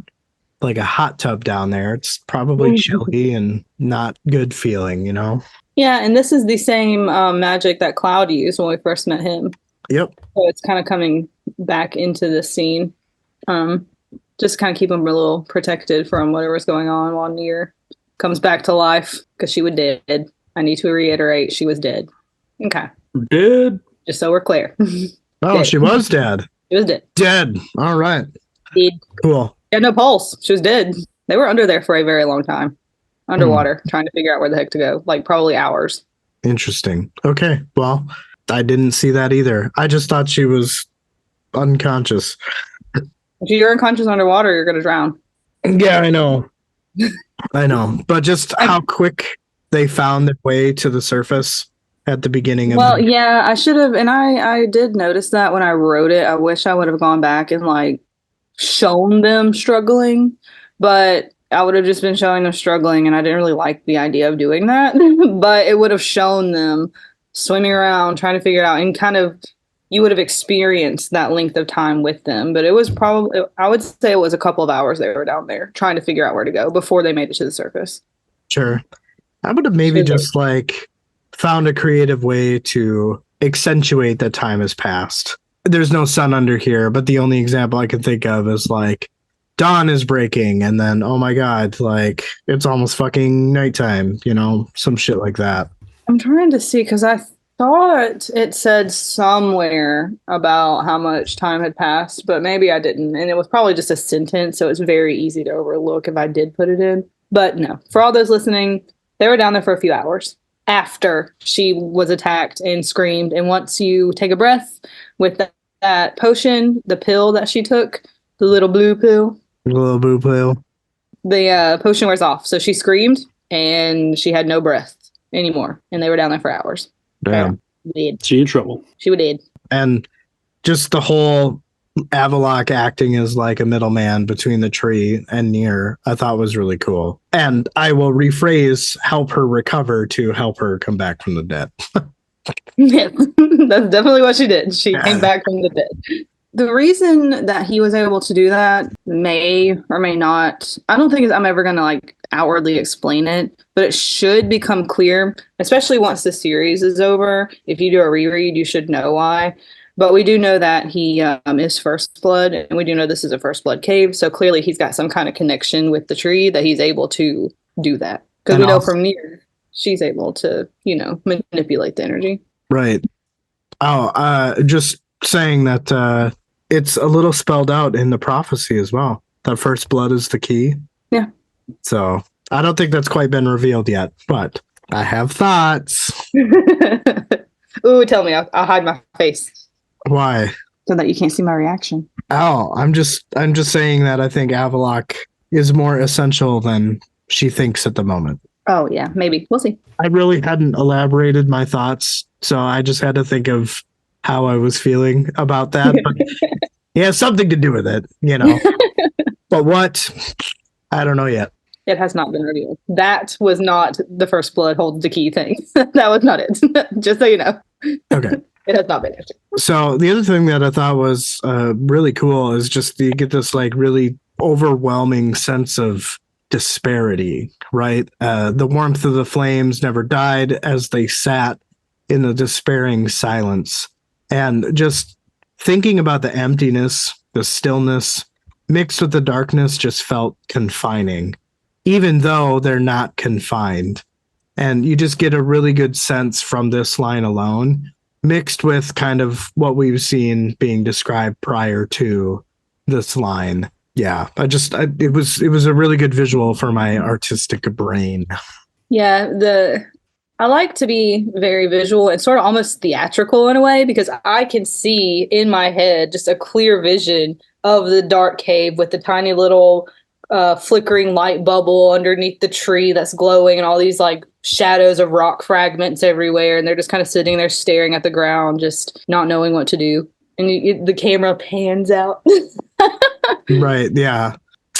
like a hot tub down there. It's probably chilly and not good feeling, you know? Yeah, and this is the same magic that Cloud used when we first met him. Yep. So it's kind of coming back into the scene. Just kind of keep him a little protected from whatever's going on while Nier comes back to life because she was dead. I need to reiterate, she was dead. Okay. Dead. Just so we're clear. Oh, Dead. she was dead. She was dead. Dead. All right. Dead. Cool. She had no pulse. She was dead. They were under there for a very long time. Underwater, trying to figure out where the heck to go. Like probably hours. Interesting. Okay. Well, I didn't see that either. I just thought she was unconscious. If you're unconscious underwater, you're going to drown. Yeah, I know. I know. But just how quick they found their way to the surface at the beginning of Well, yeah, I should have. And I did notice that when I wrote it. I wish I would have gone back and like shown them struggling. But I would have just been showing them struggling. And I didn't really like the idea of doing that. But it would have shown them swimming around, trying to figure it out, and kind of you would have experienced that length of time with them. But it was probably, I would say it was a couple of hours they were down there trying to figure out where to go before they made it to the surface. Sure. I would have maybe just like found a creative way to accentuate that time has passed. There's no sun under here, but the only example I can think of is like dawn is breaking and then, oh my God, like it's almost fucking nighttime, you know, some shit like that. I'm trying to see because I thought it said somewhere about how much time had passed, but maybe I didn't. And it was probably just a sentence, so it's very easy to overlook if I did put it in. But no, for all those listening, they were down there for a few hours after she was attacked and screamed. And once you take a breath with that potion, the pill that she took, the little blue pill, Little boo pill. the potion wears off. So she screamed and she had no breath anymore. And they were down there for hours. Damn. Dead. She in trouble. She was dead. And just the whole Avalok acting as like a middleman between the tree and Nier, I thought was really cool. And I will rephrase help her recover to help her come back from the dead. Yes, that's definitely what she did. She came back from the dead. The reason that he was able to do that may or may not, I don't think I'm ever going to like outwardly explain it, but it should become clear, especially once the series is over. If you do a reread, you should know why. But we do know that he is First Blood, and we do know this is a First Blood cave. So clearly he's got some kind of connection with the tree that he's able to do that. Because we know from Nier, she's able to, manipulate the energy. Right. Oh, just saying that it's a little spelled out in the prophecy as well. That First Blood is the key. Yeah. So I don't think that's quite been revealed yet, but I have thoughts. Ooh, tell me. I'll hide my face Why? so that you can't see my reaction. Oh, I'm just saying that I think Avalok is more essential than she thinks at the moment. Oh, yeah, maybe. We'll see. I really hadn't elaborated my thoughts, so I just had to think of how I was feeling about that. But it has something to do with it, But what? I don't know yet. It has not been revealed. That was not the First Blood holds the key thing. That was not it. Just so you know. Okay. It has not been answered. So the other thing that I thought was really cool is just you get this like really overwhelming sense of disparity, right? The warmth of the flames never died as they sat in the despairing silence. And just thinking about the emptiness, the stillness, mixed with the darkness just felt confining, even though they're not confined. And you just get a really good sense from this line alone, mixed with kind of what we've seen being described prior to this line. Yeah, it was a really good visual for my artistic brain. Yeah, I like to be very visual and sort of almost theatrical in a way because I can see in my head just a clear vision of the dark cave with the tiny little flickering light bubble underneath the tree that's glowing and all these like shadows of rock fragments everywhere. And they're just kind of sitting there staring at the ground, just not knowing what to do. And the camera pans out. Right, yeah.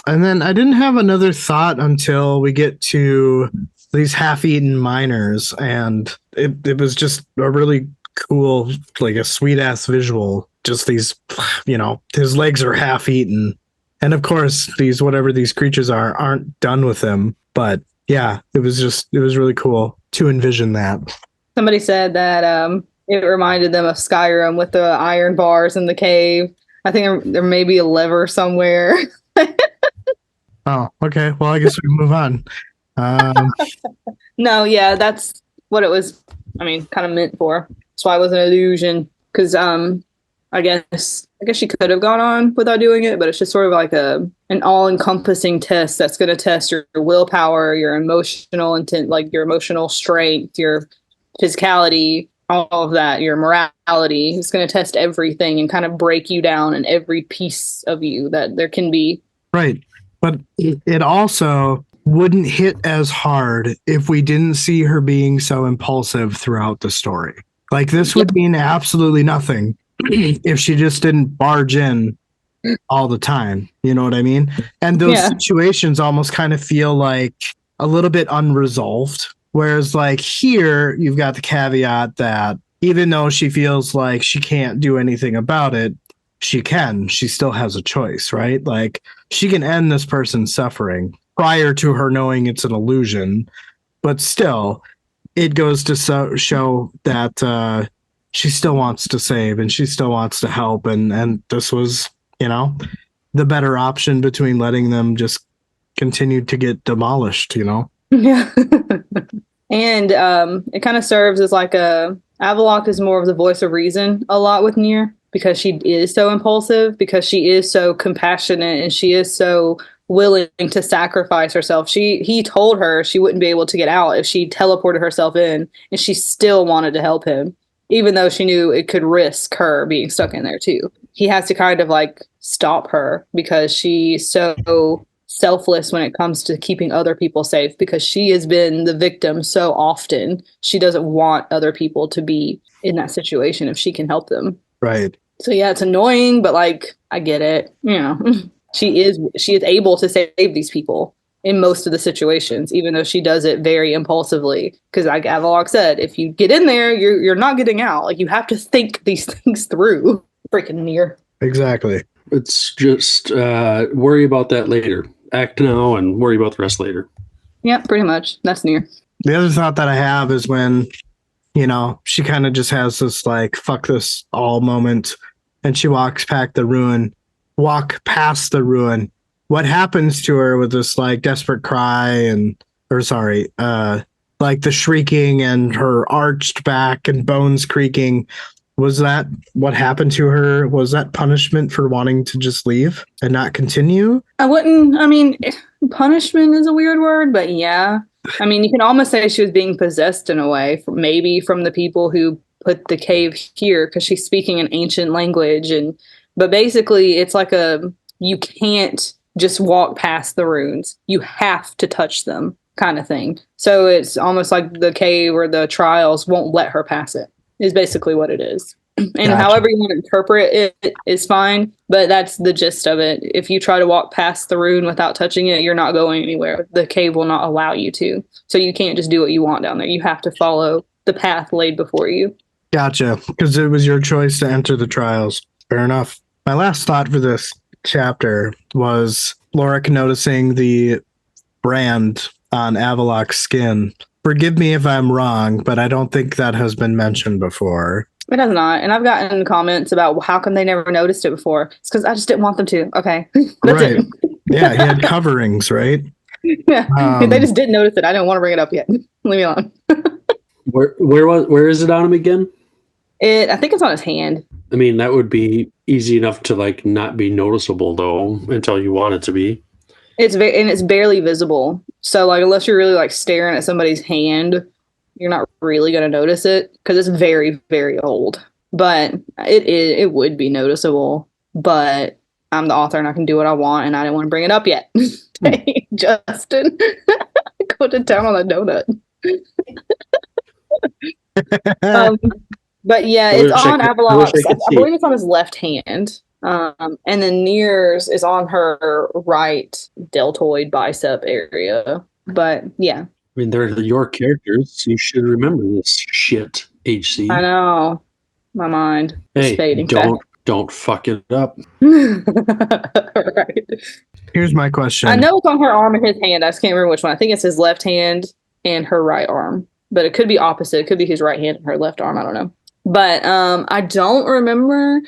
And then I didn't have another thought until we get to these half-eaten miners, and it was just a really cool, like a sweet-ass visual. Just these, his legs are half-eaten. And of course, whatever these creatures aren't done with him. But yeah, it was really cool to envision that. Somebody said that it reminded them of Skyrim with the iron bars in the cave. I think there may be a lever somewhere. Oh, okay. Well, I guess we can move on. No, yeah, that's what it was. I mean, kind of meant for. That's why it was an illusion. Because I guess she could have gone on without doing it, but it's just sort of like an all-encompassing test that's going to test your willpower, your emotional intent, like your emotional strength, your physicality, all of that, your morality. It's going to test everything and kind of break you down in every piece of you that there can be. Right. But it also wouldn't hit as hard if we didn't see her being so impulsive throughout the story. Like this would mean absolutely nothing if she just didn't barge in all the time. You know what I mean? And those situations almost kind of feel like a little bit unresolved. Whereas like here, you've got the caveat that even though she feels like she can't do anything about it, she can. She still has a choice, right? Like she can end this person's suffering prior to her knowing it's an illusion. But still, it goes to show that she still wants to save and she still wants to help. And this was, the better option between letting them just continue to get demolished, Yeah. And it kind of serves as like Avalok is more of the voice of reason a lot with Nier because she is so impulsive, because she is so compassionate, and she is so willing to sacrifice herself. He told her she wouldn't be able to get out if she teleported herself in, and she still wanted to help him, even though she knew it could risk her being stuck in there too. He has to kind of like stop her because she's so selfless when it comes to keeping other people safe, because she has been the victim so often. She doesn't want other people to be in that situation if she can help them. Right. So yeah, it's annoying, but like I get it. She is able to save these people in most of the situations, even though she does it very impulsively. Because like Avalok said, if you get in there, you're not getting out. Like you have to think these things through. Freaking Nier. Exactly. It's just worry about that later. Act now and worry about the rest later. Yeah, pretty much. That's Nier. The other thought that I have is when, she kind of just has this like, fuck this all moment. And she walk past the ruin. What happens to her with this like desperate cry like the shrieking and her arched back and bones creaking? Was that what happened to her? Was that punishment for wanting to just leave and not continue? Punishment is a weird word, but yeah. You can almost say she was being possessed in a way, maybe from the people who put the cave here, because she's speaking an ancient language. But basically, it's like you can't just walk past the runes. You have to touch them kind of thing. So it's almost like the cave or the trials won't let her pass it, is basically what it is. And Gotcha. However you want to interpret it is fine, but that's the gist of it. If you try to walk past the rune without touching it, you're not going anywhere. The cave will not allow you to. So you can't just do what you want down there. You have to follow the path laid before you. Gotcha. Because it was your choice to enter the trials. Fair enough. My last thought for this chapter was Lorik noticing the brand on Avalok's skin. Forgive me if I'm wrong, but I don't think that has been mentioned before. It does not. And I've gotten comments about how come they never noticed it before. It's because I just didn't want them to. Okay. That's Right. it. Yeah, he had coverings, right? Yeah. They just didn't notice it. I didn't want to bring it up yet. Leave me alone. Where is it on him again? I think it's on his hand. I mean, that would be easy enough to like not be noticeable though until you want it to be. It's barely visible. So like unless you're really like staring at somebody's hand, you're not really gonna notice it because it's very, very old. But it would be noticeable. But I'm the author and I can do what I want, and I didn't want to bring it up yet. Hey, Justin, go to town on a donut. But yeah, it's on Avalok's. I believe it's on his left hand. And then Nir's is on her right deltoid bicep area. But yeah. I mean, they're your characters. You should remember this shit, HC. I know. My mind is fading. Don't fuck it up. Right. Here's my question. I know it's on her arm and his hand. I just can't remember which one. I think it's his left hand and her right arm. But it could be opposite. It could be his right hand and her left arm. I don't know. But I don't remember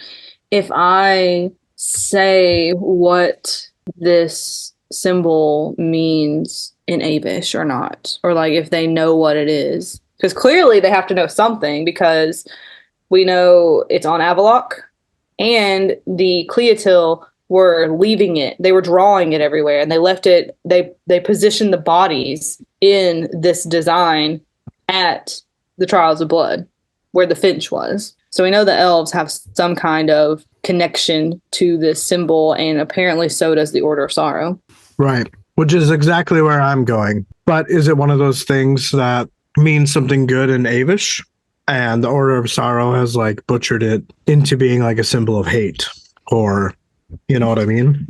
if I say what this symbol means in Avish or not. Or like if they know what it is. Because clearly they have to know something because we know it's on Avalok. And the Cleotil were leaving it. They were drawing it everywhere. And they left it. They positioned the bodies in this design at the Trials of Blood, where the Finch was. So we know the elves have some kind of connection to this symbol, and apparently so does the Order of Sorrow. Right, which is exactly where I'm going. But is it one of those things that means something good in Avish, and the Order of Sorrow has like butchered it into being like a symbol of hate? Or, you know what I mean?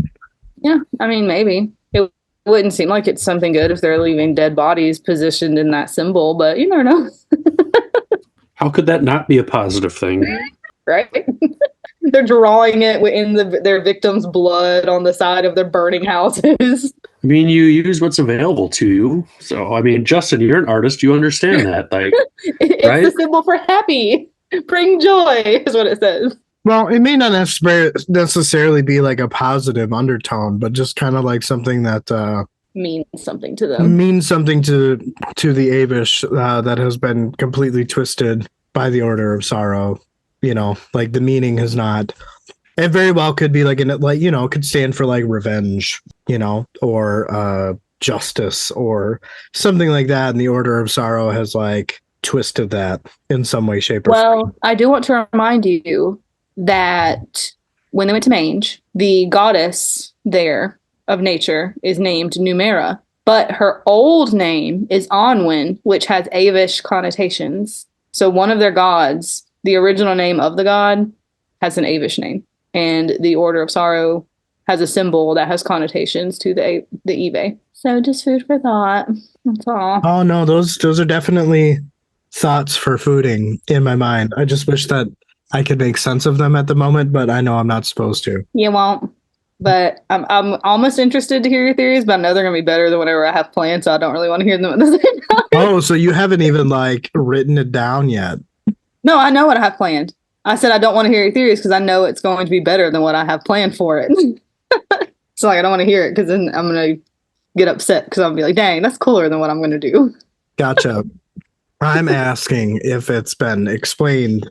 Yeah, I mean, maybe. It wouldn't seem like it's something good if they're leaving dead bodies positioned in that symbol, but you never know. How could that not be a positive thing? Right? They're drawing it in their victims' blood on the side of their burning houses. I mean, you use what's available to you. So, I mean, Justin, you're an artist. You understand that. Like, it's right? the symbol for happy. Bring joy is what it says. Well, it may not necessarily be like a positive undertone, but just kind of like something that means something to them. Means something to the Avish that has been completely twisted by the Order of Sorrow. You know, like the meaning has not. It very well could be like it could stand for like revenge, or justice or something like that. And the Order of Sorrow has like twisted that in some way, shape, or form. Well, I do want to remind you that when they went to Mange, the goddess there of nature is named Numera, but her old name is Onwin, which has Avish connotations. So one of their gods, the original name of the god, has an Avish name, and the Order of Sorrow has a symbol that has connotations to the Eve. So just food for thought. That's all. Oh no, those are definitely thoughts for fooding in my mind. I just wish that I could make sense of them at the moment, but I know I'm not supposed to. You won't. But I'm almost interested to hear your theories, but I know they're going to be better than whatever I have planned, so I don't really want to hear them at the same time. Oh, so you haven't even like written it down yet? No, I know what I have planned. I said I don't want to hear your theories because I know it's going to be better than what I have planned for it. So like I don't want to hear it because then I'm going to get upset because I'll be like, dang, that's cooler than what I'm going to do. Gotcha. I'm asking if it's been explained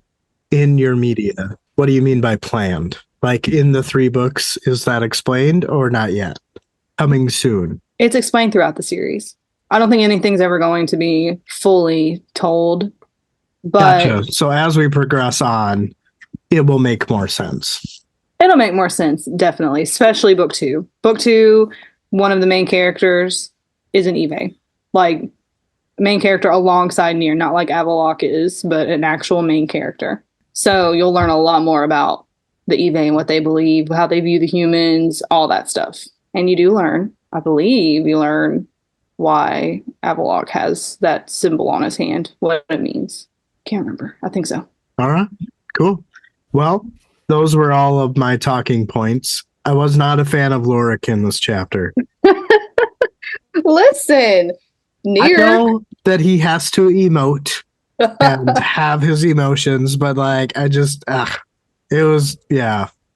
in your media. What do you mean by planned? Like in the 3 books, is that explained or not yet? Coming soon. It's explained throughout the series. I don't think anything's ever going to be fully told. But gotcha. So as we progress on, it will make more sense. It'll make more sense, definitely, especially book 2. Book 2, one of the main characters is an Eve. Like, main character alongside Nier, not like Avalok is, but an actual main character. So you'll learn a lot more about the Eve and what they believe, how they view the humans, all that stuff. And you do learn, I believe you learn why Avalok has that symbol on his hand, what it means. Can't remember. I think so. All right. Cool. Well, those were all of my talking points. I was not a fan of Lorik in this chapter. Listen, I Near. know that he has to emote and have his emotions, but like it was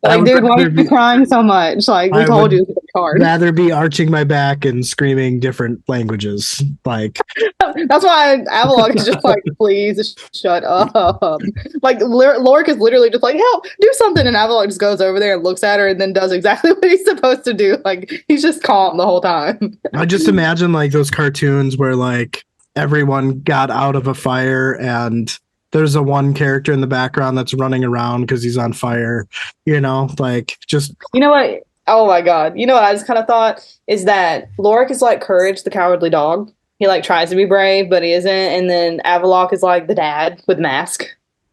I Like, would dude, why are rather you crying so much? Like, we I told would you it's hard. rather be arching my back and screaming different languages. Like, That's why Avalon is just like, please shut up. Like, Lorik is literally just like, help, do something. And Avalon just goes over there and looks at her and then does exactly what he's supposed to do. Like, he's just calm the whole time. I just imagine like those cartoons where like everyone got out of a fire and there's a one character in the background that's running around because he's on fire, like just You know what? Oh my God. You know what I just kind of thought is that Lorik is like Courage, the cowardly dog. He like tries to be brave, but he isn't. And then Avalok is like the dad with mask.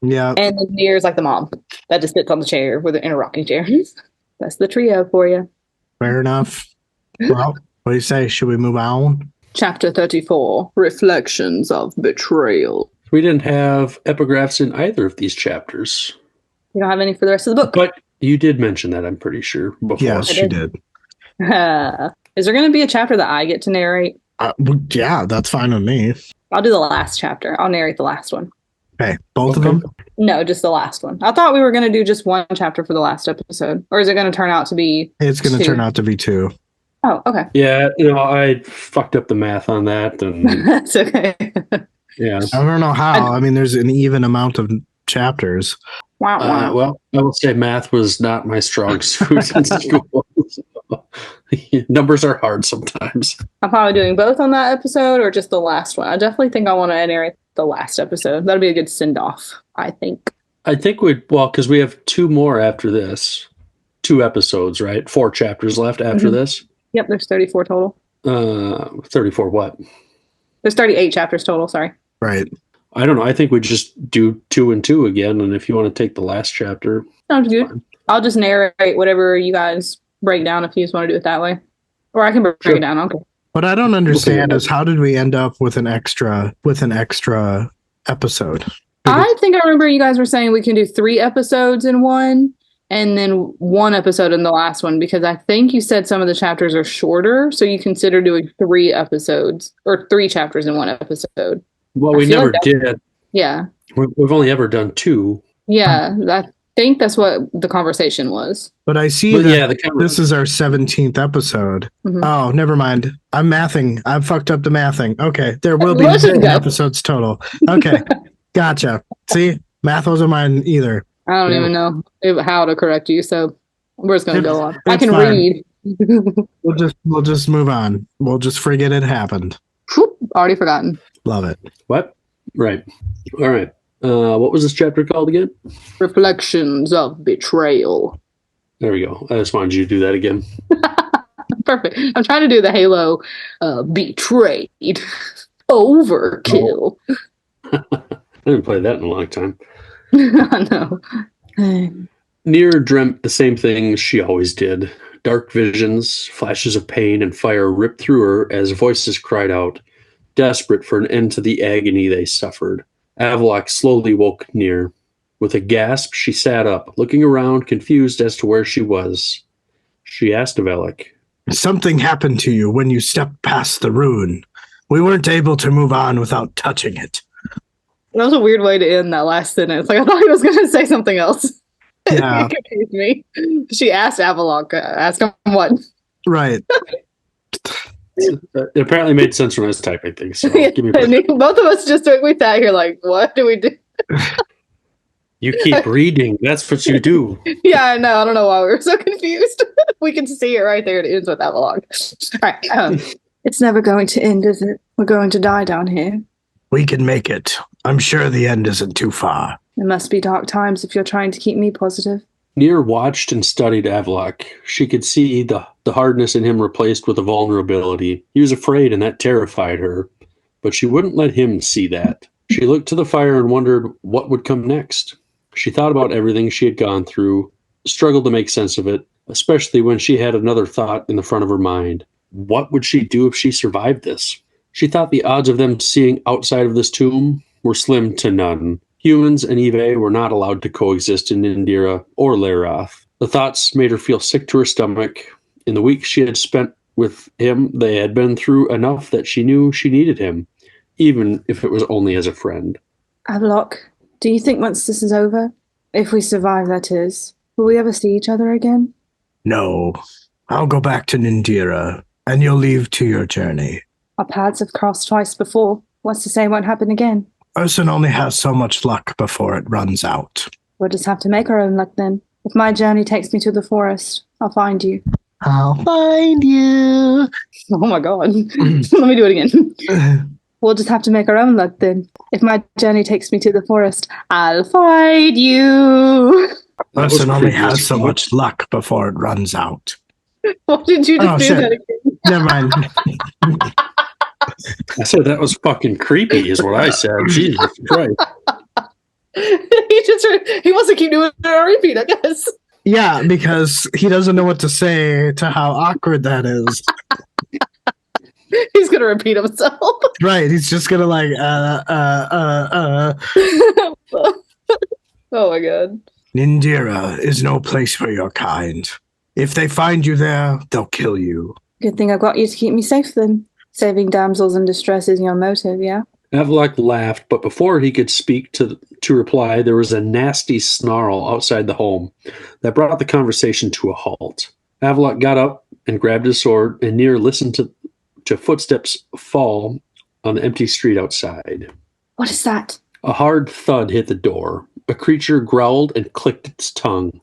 yeah. And then Near is like the mom that just sits on the chair in a rocking chair. That's the trio for you. Fair enough. Well, what do you say? Should we move on? Chapter 34, Reflections of Betrayal. We didn't have epigraphs in either of these chapters. You don't have any for the rest of the book. But you did mention that, I'm pretty sure, before. Yes, she did. Is there going to be a chapter that I get to narrate? Yeah, that's fine with me. I'll do the last chapter. I'll narrate the last one. Okay, both of them? No, just the last one. I thought we were going to do just one chapter for the last episode. Or is it going to turn out to be It's going to turn out to be 2. Oh, okay. Yeah, I fucked up the math on that. And That's okay. yeah. I don't know how. I mean, there's an even amount of chapters. Wow, wow. Well, I will say math was not my strong suit in school. So, numbers are hard sometimes. I'm probably doing both on that episode or just the last one. I definitely think I want to narrate the last episode. That'll be a good send-off, I think. I think because we have 2 more after this. 2 episodes, right? 4 chapters left after this. Yep, there's 34 total. 34 what? There's 38 chapters total, sorry. Right. I don't know. I think we just do 2 and 2 again. And if you want to take the last chapter. Sounds good. I'll just narrate whatever you guys break down if you just want to do it that way. Or I can break it down. Okay. What I don't understand is how did we end up with an extra episode? I think I remember you guys were saying we can do 3 episodes in one and then 1 episode in the last one because I think you said some of the chapters are shorter. So you consider doing 3 episodes or 3 chapters in 1 episode. Well, we never did. Yeah. We've only ever done 2. Yeah. I think that's what the conversation was. But I see this is our 17th episode. Mhm. Oh, never mind. I'm mathing. I've fucked up the mathing. Okay. There will be Let's just 10 go. episodes total. Okay. Gotcha. See? Math wasn't mine either. I don't even know how to correct you, so we're just gonna go on. I It's can fine. read. We'll just move on. We'll just forget it happened. Whew, already forgotten. Love it. What? Right. All right. What was this chapter called again? Reflections of Betrayal. There we go. I just wanted you to do that again. Perfect. I'm trying to do the Halo betrayed. Overkill. I haven't played that in a long time. I know. Near dreamt the same thing she always did. Dark visions, flashes of pain and fire ripped through her as voices cried out, desperate for an end to the agony they suffered. Avalok slowly woke Near. With a gasp, she sat up, looking around, confused as to where she was. She asked Avalok, Something happened to you when you stepped past the rune. We weren't able to move on without touching it. That was a weird way to end that last sentence. Like I thought he was going to say something else. Yeah. It confused me. She asked Avalok, ask him what. Right. it apparently made sense when I was typing things. So give me a break. Both of us we sat here like, what do we do? You keep reading. That's what you do. Yeah, I know. I don't know why we were so confused. We can see it right there. It ends with Avalok. All right. It's never going to end, is it? We're going to die down here. We can make it. I'm sure the end isn't too far. It must be dark times if you're trying to keep me positive. Near watched and studied Avalok. She could see the hardness in him replaced with a vulnerability. He was afraid, and that terrified her. But she wouldn't let him see that. She looked to the fire and wondered what would come next. She thought about everything she had gone through, struggled to make sense of it, especially when she had another thought in the front of her mind. What would she do if she survived this? She thought the odds of them seeing outside of this tomb were slim to none. Humans and Eve were not allowed to coexist in Indira or Lerath. The thoughts made her feel sick to her stomach. In the weeks she had spent with him, they had been through enough that she knew she needed him, even if it was only as a friend. Avlok, do you think once this is over, if we survive, that is, will we ever see each other again? No. I'll go back to Nindira, and you'll leave to your journey. Our paths have crossed twice before. What's to say it won't happen again? Person only has so much luck before it runs out. We'll just have to make our own luck then. If my journey takes me to the forest, I'll find you. I'll find you. Oh my god. Let me do it again. We'll just have to make our own luck then. If my journey takes me to the forest, I'll find you. Person only has so much luck before it runs out. What did you just do shit. that again? Never mind. I said that was fucking creepy, is what I said. Jesus Christ. He wants to keep doing it on repeat, I guess. Yeah, because he doesn't know what to say to how awkward that is. He's gonna repeat himself. Right, he's just gonna like Oh my god. Nindira is no place for your kind. If they find you there, they'll kill you. Good thing I've got you to keep me safe then. Saving damsels in distress is your motive, yeah? Avlok laughed, but before he could speak to reply, there was a nasty snarl outside the home that brought the conversation to a halt. Avlok got up and grabbed his sword, and Nier listened to footsteps fall on the empty street outside. What is that? A hard thud hit the door. A creature growled and clicked its tongue.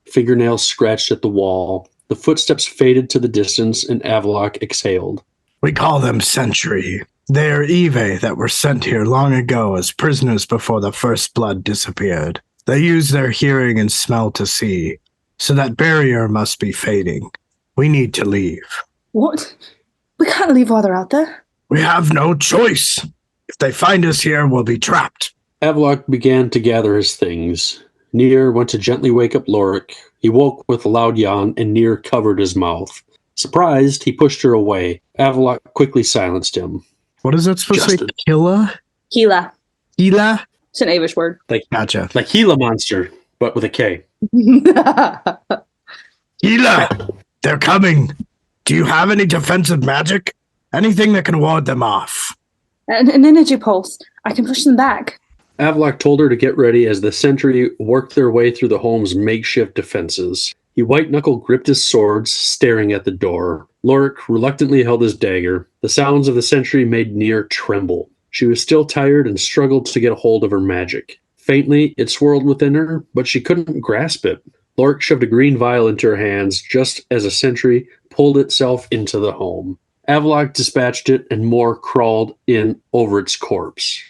Fingernails scratched at the wall. The footsteps faded to the distance, and Avlok exhaled. We call them Sentry. They are Eve that were sent here long ago as prisoners before the first blood disappeared. They use their hearing and smell to see, so that barrier must be fading. We need to leave. What? We can't leave while they're out there. We have no choice. If they find us here, we'll be trapped. Avlok began to gather his things. Nier went to gently wake up Lorik. He woke with a loud yawn, and Nier covered his mouth. Surprised, he pushed her away. Avlok quickly silenced him. What is that supposed to Justin. be? Killa? Gila. Gila? It's an Avish word. Gotcha. Like Gila monster, but with a K. Gila! They're coming. Do you have any defensive magic? Anything that can ward them off? An energy pulse. I can push them back. Avlok told her to get ready as the sentry worked their way through the home's makeshift defenses. He white-knuckle gripped his swords, staring at the door. Lorik reluctantly held his dagger. The sounds of the sentry made Nier tremble. She was still tired and struggled to get a hold of her magic. Faintly, it swirled within her, but she couldn't grasp it. Lorik shoved a green vial into her hands just as a sentry pulled itself into the home. Avlok dispatched it, and more crawled in over its corpse.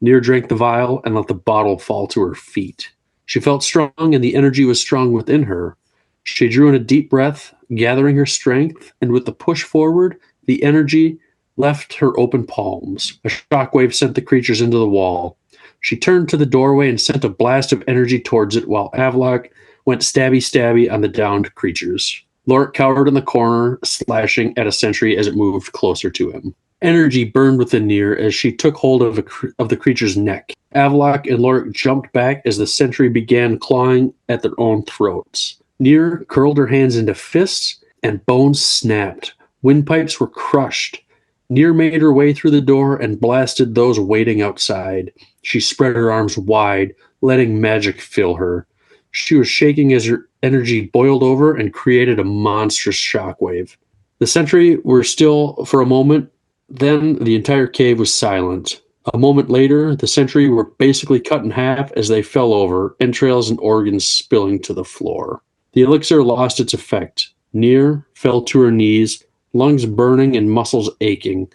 Nier drank the vial and let the bottle fall to her feet. She felt strong, and the energy was strong within her. She drew in a deep breath, gathering her strength, and with the push forward, the energy left her open palms. A shockwave sent the creatures into the wall. She turned to the doorway and sent a blast of energy towards it, while Avlok went stabby-stabby on the downed creatures. Lorik cowered in the corner, slashing at a sentry as it moved closer to him. Energy burned within Nier as she took hold of the creature's neck. Avlok and Lorik jumped back as the sentry began clawing at their own throats. Nier curled her hands into fists, and bones snapped. Windpipes were crushed. Nier made her way through the door and blasted those waiting outside. She spread her arms wide, letting magic fill her. She was shaking as her energy boiled over and created a monstrous shockwave. The sentry were still for a moment, then the entire cave was silent. A moment later, the sentry were basically cut in half as they fell over, entrails and organs spilling to the floor. The elixir lost its effect. Nier fell to her knees, lungs burning and muscles aching.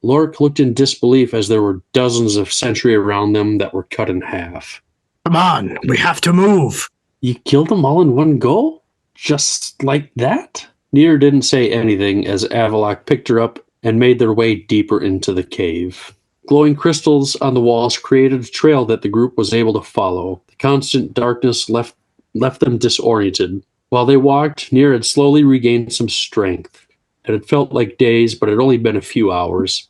Lorik looked in disbelief as there were dozens of sentry around them that were cut in half. Come on, we have to move. You killed them all in one go? Just like that? Nier didn't say anything as Avlok picked her up and made their way deeper into the cave. Glowing crystals on the walls created a trail that the group was able to follow. The constant darkness left them disoriented. While they walked, Nier had slowly regained some strength. It had felt like days, but it had only been a few hours.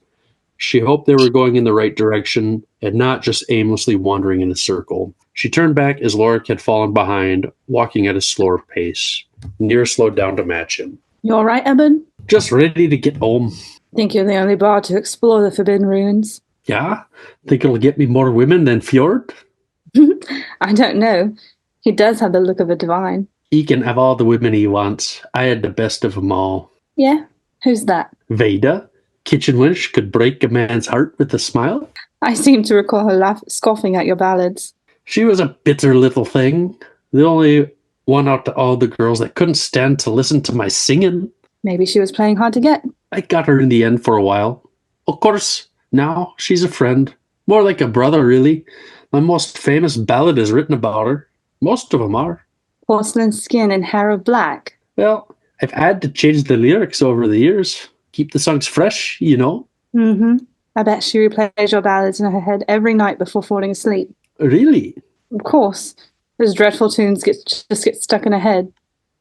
She hoped they were going in the right direction and not just aimlessly wandering in a circle. She turned back as Lorik had fallen behind, walking at a slower pace. Near slowed down to match him. You all right, Eben? Just ready to get home. Think you're the only bard to explore the Forbidden Ruins? Yeah? Think it'll get me more women than Fjord? I don't know. He does have the look of a divine. He can have all the women he wants. I had the best of them all. Yeah? Who's that? Veda, kitchen wench, could break a man's heart with a smile. I seem to recall her scoffing at your ballads. She was a bitter little thing. The only one out of all the girls that couldn't stand to listen to my singing. Maybe she was playing hard to get. I got her in the end for a while. Of course, now she's a friend. More like a brother, really. My most famous ballad is written about her. Most of them are. Porcelain skin and hair of black. Well, I've had to change the lyrics over the years. Keep the songs fresh, you know. Mm-hmm. I bet she replays your ballads in her head every night before falling asleep. Really? Of course. Those dreadful tunes just get stuck in her head.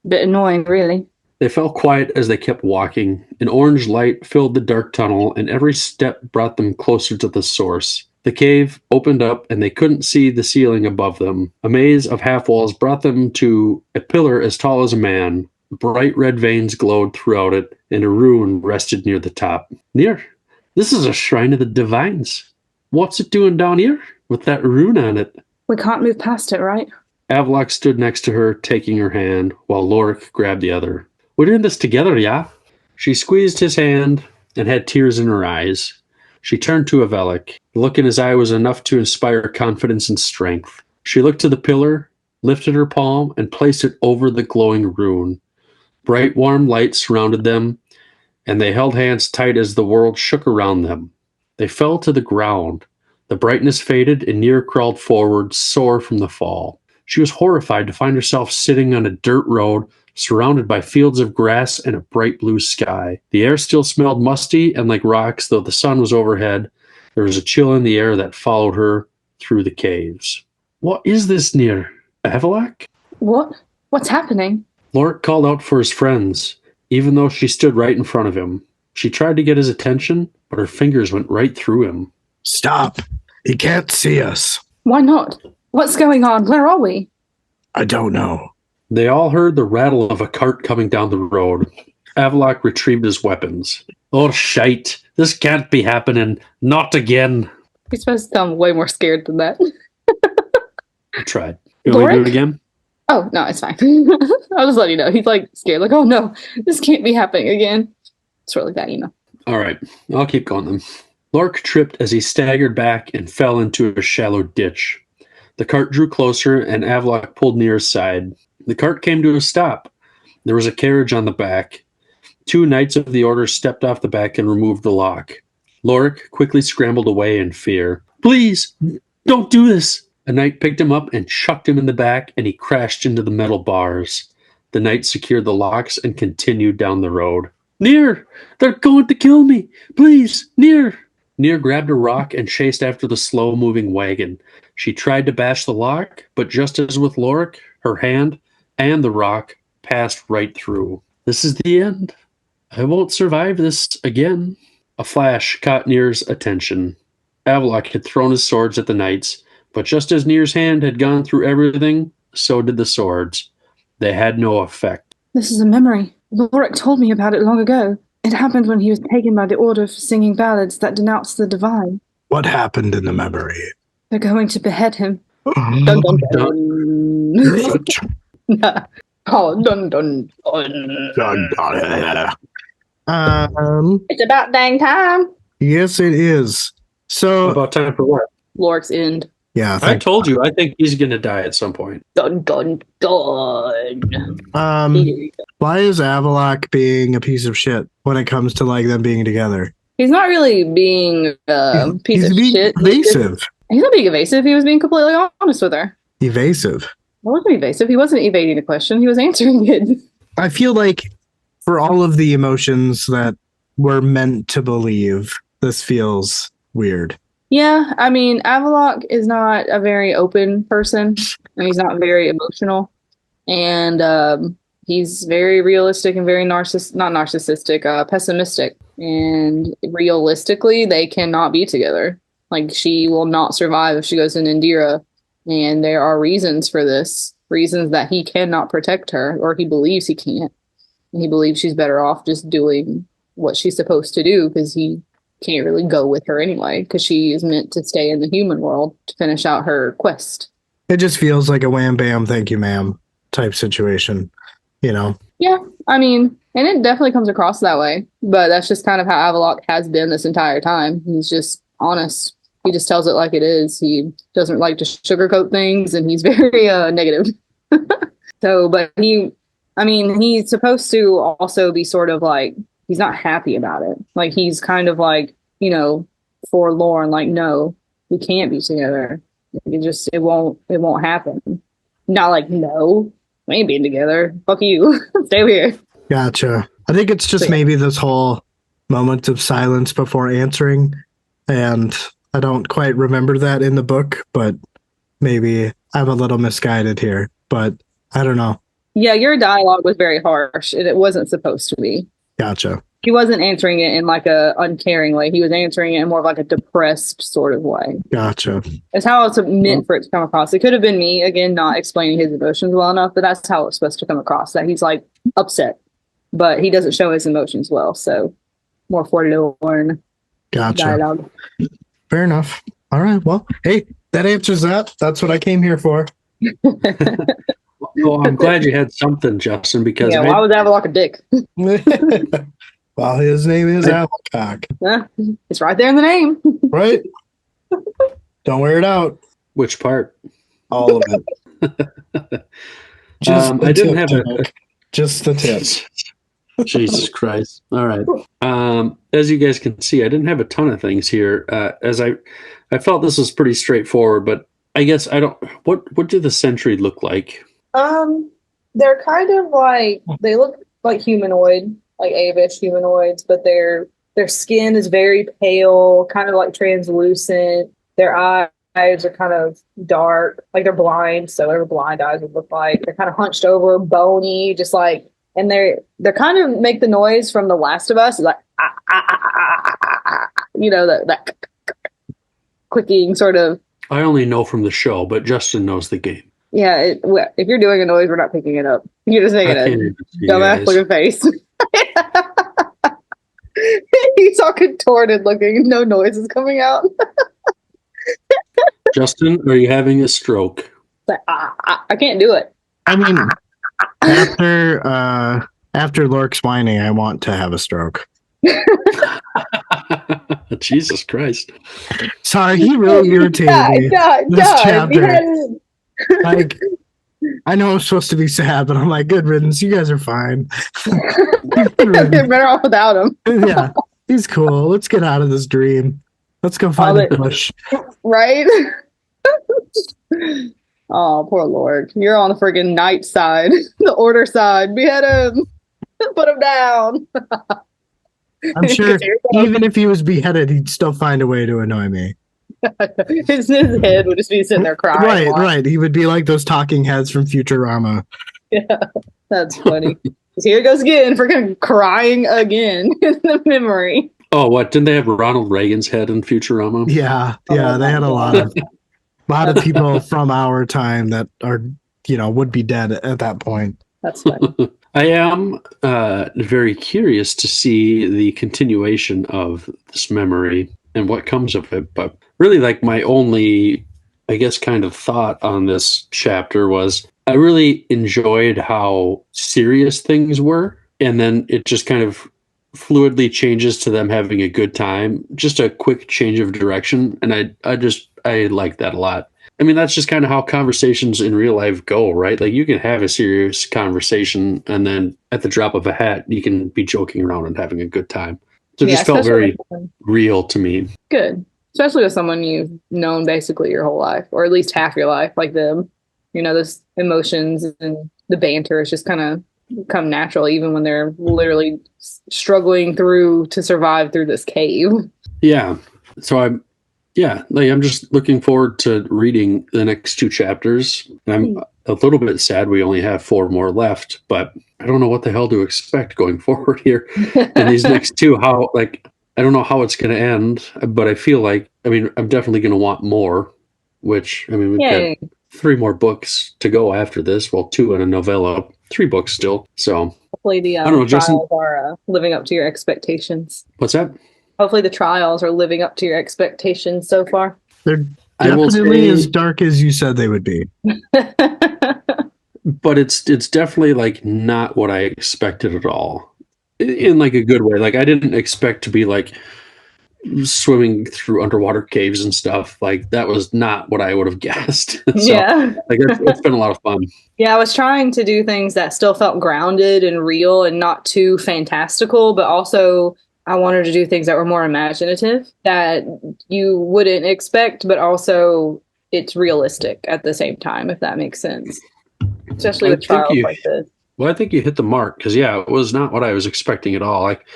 Bit annoying, really. They fell quiet as they kept walking. An orange light filled the dark tunnel, and every step brought them closer to the source. The cave opened up, and they couldn't see the ceiling above them. A maze of half-walls brought them to a pillar as tall as a man. Bright red veins glowed throughout it, and a rune rested near the top. Near, this is a shrine of the divines. What's it doing down here with that rune on it? We can't move past it, right? Avlok stood next to her, taking her hand, while Lorik grabbed the other. We're doing this together, yeah? She squeezed his hand and had tears in her eyes. She turned to Avelik. The look in his eye was enough to inspire confidence and strength. She looked to the pillar, lifted her palm, and placed it over the glowing rune. Bright, warm light surrounded them, and they held hands tight as the world shook around them. They fell to the ground. The brightness faded, and Near crawled forward, sore from the fall. She was horrified to find herself sitting on a dirt road, surrounded by fields of grass and a bright blue sky. The air still smelled musty and like rocks, though the sun was overhead. There was a chill in the air that followed her through the caves. What is this, Near? Avalok? What? What's happening? Lorik called out for his friends, even though she stood right in front of him. She tried to get his attention, but her fingers went right through him. Stop. He can't see us. Why not? What's going on? Where are we? I don't know. They all heard the rattle of a cart coming down the road. Avalok retrieved his weapons. Oh, shite. This can't be happening. Not again. You're supposed to sound way more scared than that. I tried. You want me to do it again? Oh, no, it's fine. I'll just let you know. He's like scared, like, oh no, this can't be happening again. It's really bad, you know. All right. I'll keep going then. Lorik tripped as he staggered back and fell into a shallow ditch. The cart drew closer, and Avalok pulled near his side. The cart came to a stop. There was a carriage on the back. 2 knights of the order stepped off the back and removed the lock. Lorik quickly scrambled away in fear. Please, don't do this. A knight picked him up and chucked him in the back, and he crashed into the metal bars. The knight secured the locks and continued down the road. Near! They're going to kill me! Please, Near! Near grabbed a rock and chased after the slow-moving wagon. She tried to bash the lock, but just as with Lorik, her hand and the rock passed right through. This is the end. I won't survive this again. A flash caught Near's attention. Avalok had thrown his swords at the knights, but just as Near's hand had gone through everything, so did the swords. They had no effect. This is a memory. Lorik told me about it long ago. It happened when he was taken by the order for singing ballads that denounced the divine. What happened in the memory? They're going to behead him. Dun, dun, dun. Oh, dun, dun, dun. It's about dang time. Yes, it is. So About time for what? Lorik's end. yeah, I told you, I think he's going to die at some point. Dun dun dun. why is Avalok being a piece of shit when it comes to like them being together? He's not really being a piece He's of being shit. evasive. He's not being evasive. He was being completely honest with her. Evasive. It wasn't evasive. He wasn't evading the question. He was answering it. I feel like for all of the emotions that we're meant to believe, this feels weird. Yeah, I mean, Avalok is not a very open person, and he's not very emotional. And he's very realistic and very not narcissistic, pessimistic. And realistically, they cannot be together. Like, she will not survive if she goes to Indira. And there are reasons for this, reasons that he cannot protect her, or he believes he can't. And he believes she's better off just doing what she's supposed to do, because he can't really go with her anyway, because she is meant to stay in the human world to finish out her quest. It just feels like a wham bam, thank you, ma'am type situation, you know? Yeah, I mean, and it definitely comes across that way, but that's just kind of how Avalok has been this entire time. He's just honest. He just tells it like it is. He doesn't like to sugarcoat things, and he's very negative. So, but he's supposed to also be sort of like, he's not happy about it. Like, he's kind of like, forlorn, like, no, we can't be together. It won't happen. Not like, no, we ain't being together. Fuck you. Stay over here. Gotcha. I think it's just maybe this whole moment of silence before answering. And I don't quite remember that in the book, but maybe I'm a little misguided here. But I don't know. Yeah, your dialogue was very harsh, and it wasn't supposed to be. Gotcha. He wasn't answering it in like a uncaring way. He was answering it in more of like a depressed sort of way. Gotcha. It's how it's meant for it to come across. It could have been me, again, not explaining his emotions well enough, but that's how it's supposed to come across, that he's like upset, but he doesn't show his emotions well. So more forlorn dialogue. Fair enough. All right. Well, hey, that answers that. That's what I came here for. Well, I'm glad you had something, Justin, because why was Avalok a dick? Well, his name is Avalcock. Yeah, it's right there in the name. Right? Don't wear it out. Which part? All of it. I didn't have just the tips. Jesus Christ. All right. As you guys can see, I didn't have a ton of things here. As I felt this was pretty straightforward, but I guess what do the sentry look like? They're kind of like, they look like humanoid, like avish humanoids, but their skin is very pale, kind of like translucent. Their eyes are kind of dark, like they're blind, so whatever blind eyes would look like. They're kind of hunched over, bony, just like, and they're kind of make the noise from The Last of Us, like that clicking sort of. I only know from the show, but Justin knows the game. Yeah, if you're doing a noise, we're not picking it up. You're just making a dumbass looking face. He's all contorted looking. No noise is coming out. Justin, are you having a stroke? Like, I can't do it. I mean, after Lork's whining, I want to have a stroke. Jesus Christ. Sorry, he really irritated me. This chapter. Like, I know I'm supposed to be sad, but I'm like, good riddance. You guys are fine. You're better off without him. Yeah, he's cool. Let's get out of this dream. Let's go find the bush. Right? Oh, poor Lord. You're on the friggin' night side, the order side. Behead him. Put him down. I'm sure even if he was beheaded, he'd still find a way to annoy me. his head would just be sitting there crying. Right. He would be like those talking heads from Futurama. Yeah, that's funny. Here it goes again, freaking crying again in the memory. Oh, what? Didn't they have Ronald Reagan's head in Futurama? Yeah, they had a lot of people from our time that are, would be dead at that point. That's funny. I am very curious to see the continuation of this memory and what comes of it. But really, like, my only, I guess, kind of thought on this chapter was I really enjoyed how serious things were. And then it just kind of fluidly changes to them having a good time. Just a quick change of direction. And I like that a lot. I mean, that's just kind of how conversations in real life go, right? Like, you can have a serious conversation and then at the drop of a hat, you can be joking around and having a good time. So it just felt very real to me. Good. Especially with someone you've known basically your whole life, or at least half your life, like them. Those emotions and the banter is just kind of come natural, even when they're literally struggling to survive through this cave. Yeah. So Yeah, like I'm just looking forward to reading the next 2 chapters. I'm a little bit sad we only have 4 more left, but I don't know what the hell to expect going forward here in these next 2. How, like, I don't know how it's going to end, but I feel like, I mean, I'm definitely going to want more, which, I mean, we've got Yay. 3 more books to go after this. Well, 2 and a novella, 3 books still. So, Hopefully the I don't know, Justin, trials are living up to your expectations. what's that? Hopefully the trials are living up to your expectations so far. They're I will definitely say- as dark as you said they would be. But it's definitely like not what I expected at all, in like a good way. Like I didn't expect to be like swimming through underwater caves and stuff. Like that was not what I would have guessed. So, Yeah. like it's been a lot of fun. Yeah, I was trying to do things that still felt grounded and real and not too fantastical, but also I wanted to do things that were more imaginative that you wouldn't expect, but also it's realistic at the same time, if that makes sense. Especially with trials like this. Well, I think you hit the mark because it was not what I was expecting at all. Like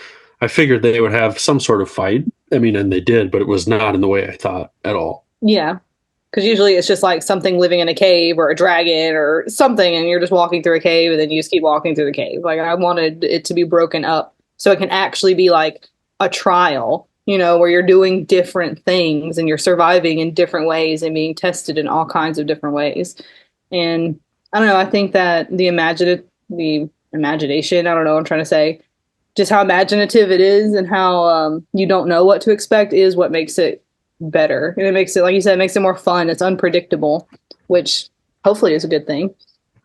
I figured they would have some sort of fight. I mean, and they did, but it was not in the way I thought at all. Yeah. Because usually it's just like something living in a cave or a dragon or something, and you're just walking through a cave and then you just keep walking through the cave. Like I wanted it to be broken up so it can actually be like a trial, where you're doing different things and you're surviving in different ways and being tested in all kinds of different ways. And I don't know, I think that the imagination, I don't know what I'm trying to say, just how imaginative it is and how you don't know what to expect is what makes it better. And it makes it, like you said, it makes it more fun. It's unpredictable, which hopefully is a good thing.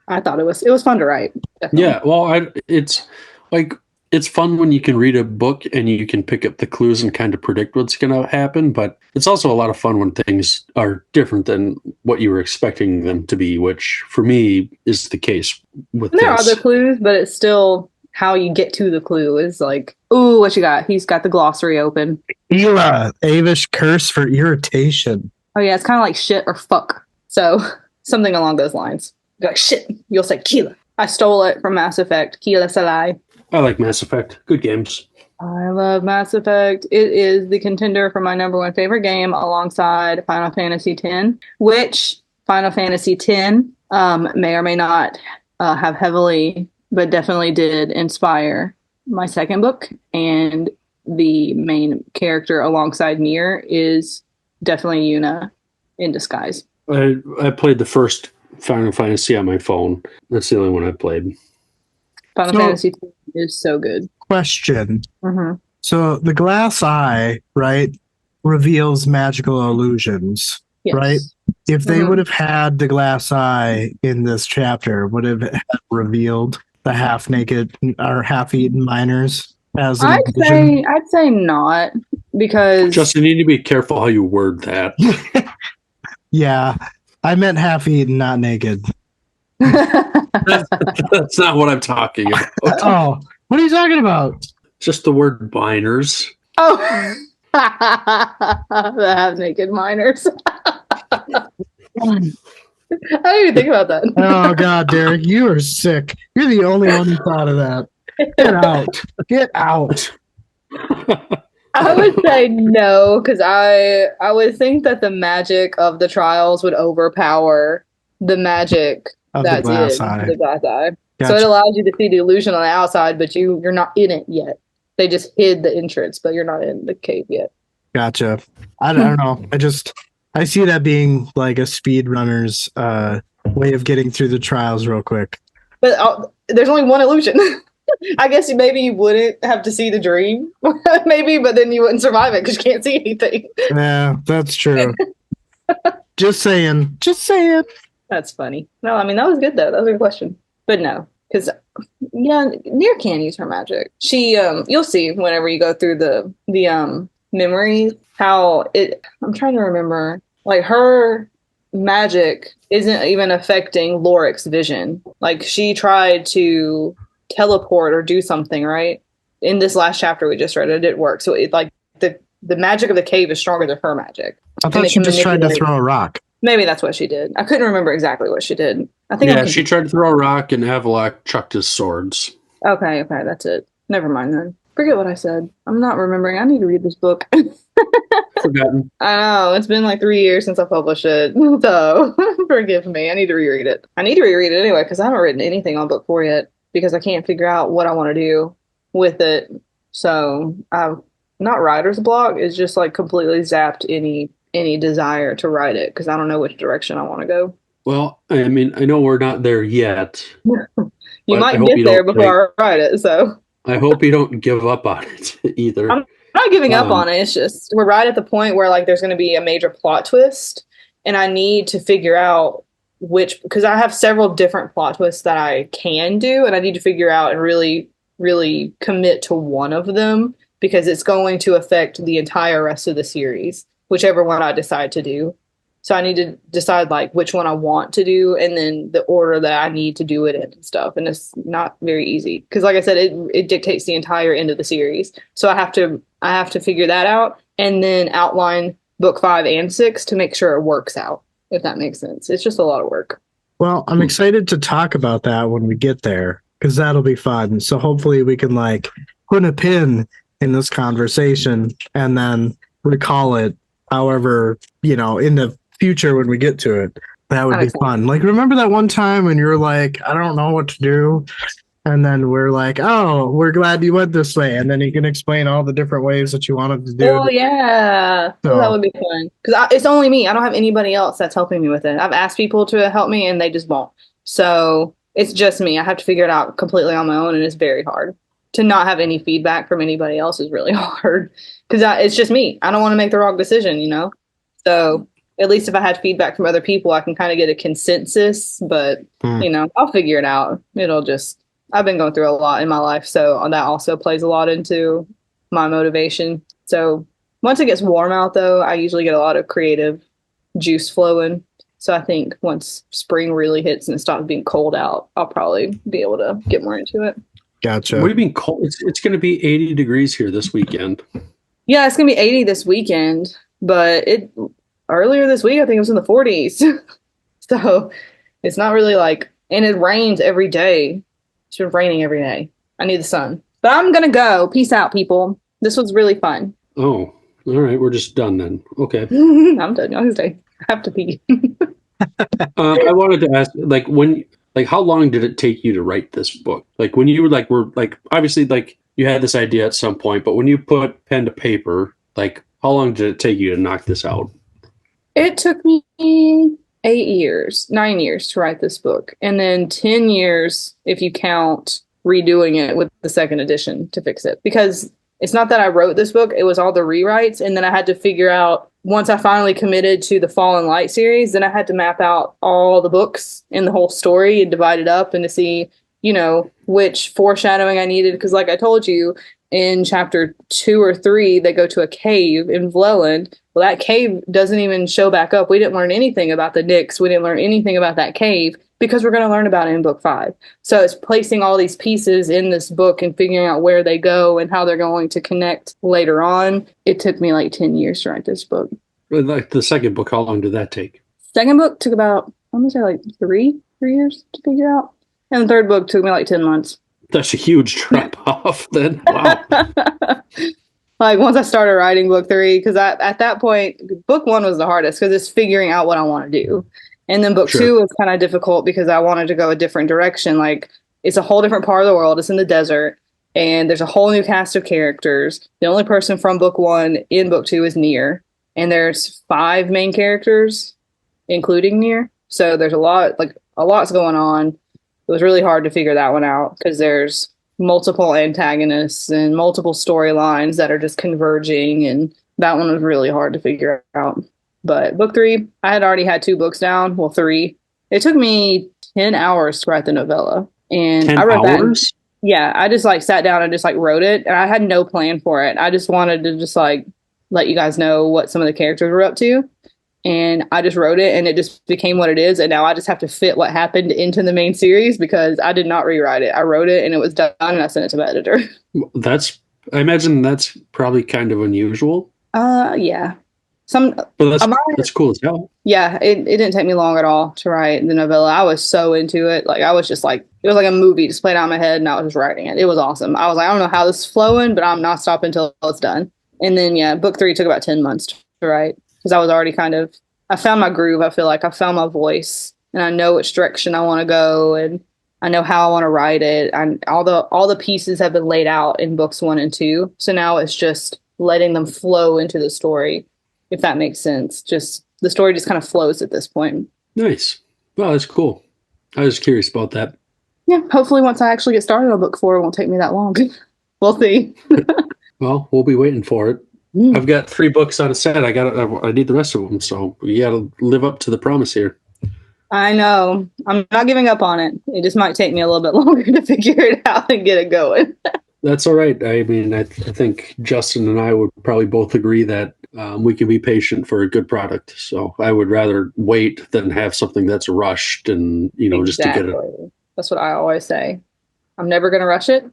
I thought it was fun to write. Definitely. Yeah, well, it's like it's fun when you can read a book and you can pick up the clues and kind of predict what's going to happen. But it's also a lot of fun when things are different than what you were expecting them to be, which for me is the case with And there are this. other clues, but it's still how you get to the clue is like, ooh, what you got? He's got the glossary open. Ela, Avish curse for irritation. Oh yeah, it's kind of like shit or fuck. So something along those lines. You're like shit, you'll say Kila. I stole it from Mass Effect. Kila Salai. I like Mass Effect. Good games. I love Mass Effect. It is the contender for my number 1 favorite game alongside Final Fantasy X, which Final Fantasy X may or may not have heavily, but definitely did inspire my second book. And the main character alongside Nier is definitely Yuna in disguise. I played the first Final Fantasy on my phone. That's the only one I played. Final Fantasy X is so good. Question. Mm-hmm. So the glass eye, right, reveals magical illusions, Yes. right? If they Mhm. would have had the glass eye in this chapter, would have revealed the half-naked or half-eaten miners as an illusion? I'd say not, because Justin, you need to be careful how you word that. Yeah, I meant half-eaten, not naked. That's not what I'm talking about. Oh, what are you talking about? Just the word biners. Oh, the half-naked miners. I didn't even think about that. Oh God, Derek, you are sick. You're the only one who thought of that. Get out. Get out. I would say no, because I would think that the magic of the trials would overpower the magic Of the that's glass in eye. the glass eye. So Gotcha. it allows you to see the illusion on the outside, but you're not in it yet. They just hid the entrance, but you're not in the cave yet. Gotcha. I don't know. I see that being like a speedrunner's way of getting through the trials real quick. But there's only one illusion. I guess maybe you wouldn't have to see the dream, maybe, but then you wouldn't survive it because you can't see anything. Yeah, that's true. Just saying. Just saying. That's funny. No, I mean that was good though. That was a good question. But no, because Nier can use her magic. She you'll see whenever you go through the memories how it. I'm trying to remember. Like her magic isn't even affecting Loric's vision. Like she tried to teleport or do something, right? In this last chapter we just read, it didn't work. So it like the magic of the cave is stronger than her magic. I And thought they she can just tried to manipulate- throw a rock. Maybe that's what she did. I couldn't remember exactly what she did. I think Yeah, she tried to throw a rock and Havelock chucked his swords. Okay, that's it. Never mind then. Forget what I said. I'm not remembering. I need to read this book. Forgotten. I know. It's been like 3 years since I published it. So forgive me. I need to reread it. I need to reread it anyway because I haven't written anything on book 4 yet because I can't figure out what I want to do with it. So I've not writer's block. It's just like completely zapped any desire to write it because I don't know which direction I want to go. Well, I mean, I know we're not there yet, You but I might hope get you there don't before I write it. So I hope you don't give up on it either. I'm not giving up Um, on it. It's just we're right at the point where like there's going to be a major plot twist, and I need to figure out which because I have several different plot twists that I can do, and I need to figure out and really, really commit to one of them because it's going to affect the entire rest of the series, whichever one I decide to do. So I need to decide like which one I want to do and then the order that I need to do it in and stuff. And it's not very easy because like I said, it dictates the entire end of the series. So I have to figure that out and then outline book 5 and 6 to make sure it works out, if that makes sense. It's just a lot of work. Well, I'm excited to talk about that when we get there because that'll be fun. So hopefully we can like put a pin in this conversation and then recall it however, in the future when we get to it. That would I'm be excited. fun. Like, remember that one time when you were like, I don't know what to do? And then we're like, oh, we're glad you went this way. And then you can explain all the different ways that you wanted to do Oh it. yeah, So- that would be fun because it's only me. I don't have anybody else that's helping me with it. I've asked people to help me and they just won't. So it's just me. I have to figure it out completely on my own, and it's very hard. To not have any feedback from anybody else is really hard because it's just me. I don't want to make the wrong decision. So at least if I had feedback from other people, I can kind of get a consensus. But I'll figure it out. I've been going through a lot in my life, so that also plays a lot into my motivation. So once it gets warm out, though, I usually get a lot of creative juice flowing. So I think once spring really hits and it stops being cold out, I'll probably be able to get more into it. Gotcha. What do you mean cold? It's going to be 80 degrees here this weekend. Yeah, it's gonna be 80 this weekend, but earlier this week I think it was in the 40s. So it's not really and it rains every day. It's been raining every day. I need the sun. But I'm gonna go. Peace out, people. This was really fun. Oh, all right. We're just done then. Okay. I'm done. I have to pee. I wanted to ask, how long did it take you to write this book? Like when you were obviously you had this idea at some point, but when you put pen to paper, how long did it take you to knock this out? It took me 9 years to write this book, and then 10 years if you count redoing it with the second edition to fix it. Because it's not that I wrote this book, it was all the rewrites, and then I had to figure out, once I finally committed to the Fallen Light series, then I had to map out all the books and the whole story and divide it up and to see, which foreshadowing I needed. Because like I told you, in chapter 2 or 3, they go to a cave in Vloland. Well, that cave doesn't even show back up. We didn't learn anything about the Nyx. We didn't learn anything about that cave because we're going to learn about it in book 5. So it's placing all these pieces in this book and figuring out where they go and how they're going to connect later on. It took me 10 years to write this book. Like the second book, how long did that take? Second book took about, I'm going to say 3 years to figure out. And the third book took me 10 months. That's a huge drop off then. Wow. Once I started writing book 3, because at that point, book 1 was the hardest because it's figuring out what I want to do. And then book 2 was kind of difficult because I wanted to go a different direction. It's a whole different part of the world. It's in the desert. And there's a whole new cast of characters. The only person from book 1 in book 2 is Nier. And there's 5 main characters, including Nier. So there's a lot's going on. It was really hard to figure that one out because there's multiple antagonists and multiple storylines that are just converging, and that one was really hard to figure out. But book 3, I had already had 2 books down. Well, 3. It took me 10 hours to write the novella, and 10 I wrote hours? that. Yeah, I just sat down and just wrote it, and I had no plan for it. I just wanted to just let you guys know what some of the characters were up to. And I just wrote it, and it just became what it is. And now I just have to fit what happened into the main series because I did not rewrite it. I wrote it, and it was done, and I sent it to my editor. I imagine that's probably kind of unusual. Yeah. But that's cool as hell. Yeah, it didn't take me long at all to write the novella. I was so into it. I was just it was like a movie just played out in my head, and I was just writing it. It was awesome. I was I don't know how this is flowing, but I'm not stopping until it's done. And then, yeah, book 3 took about 10 months to write because I was already I found my groove. I feel like I found my voice and I know which direction I want to go and I know how I want to write it. And all the pieces have been laid out in books 1 and 2. So now it's just letting them flow into the story, if that makes sense. Just the story just kind of flows at this point. Nice. Well, that's cool. I was curious about that. Yeah, hopefully once I actually get started on book 4, it won't take me that long. We'll see. Well, we'll be waiting for it. Mm. I've got 3 books on a set. I need the rest of them, so we got to live up to the promise here. I know. I'm not giving up on it. It just might take me a little bit longer to figure it out and get it going. That's all right. I mean, I think Justin and I would probably both agree that we can be patient for a good product. So I would rather wait than have something that's rushed and, just to get it. That's what I always say. I'm never going to rush it.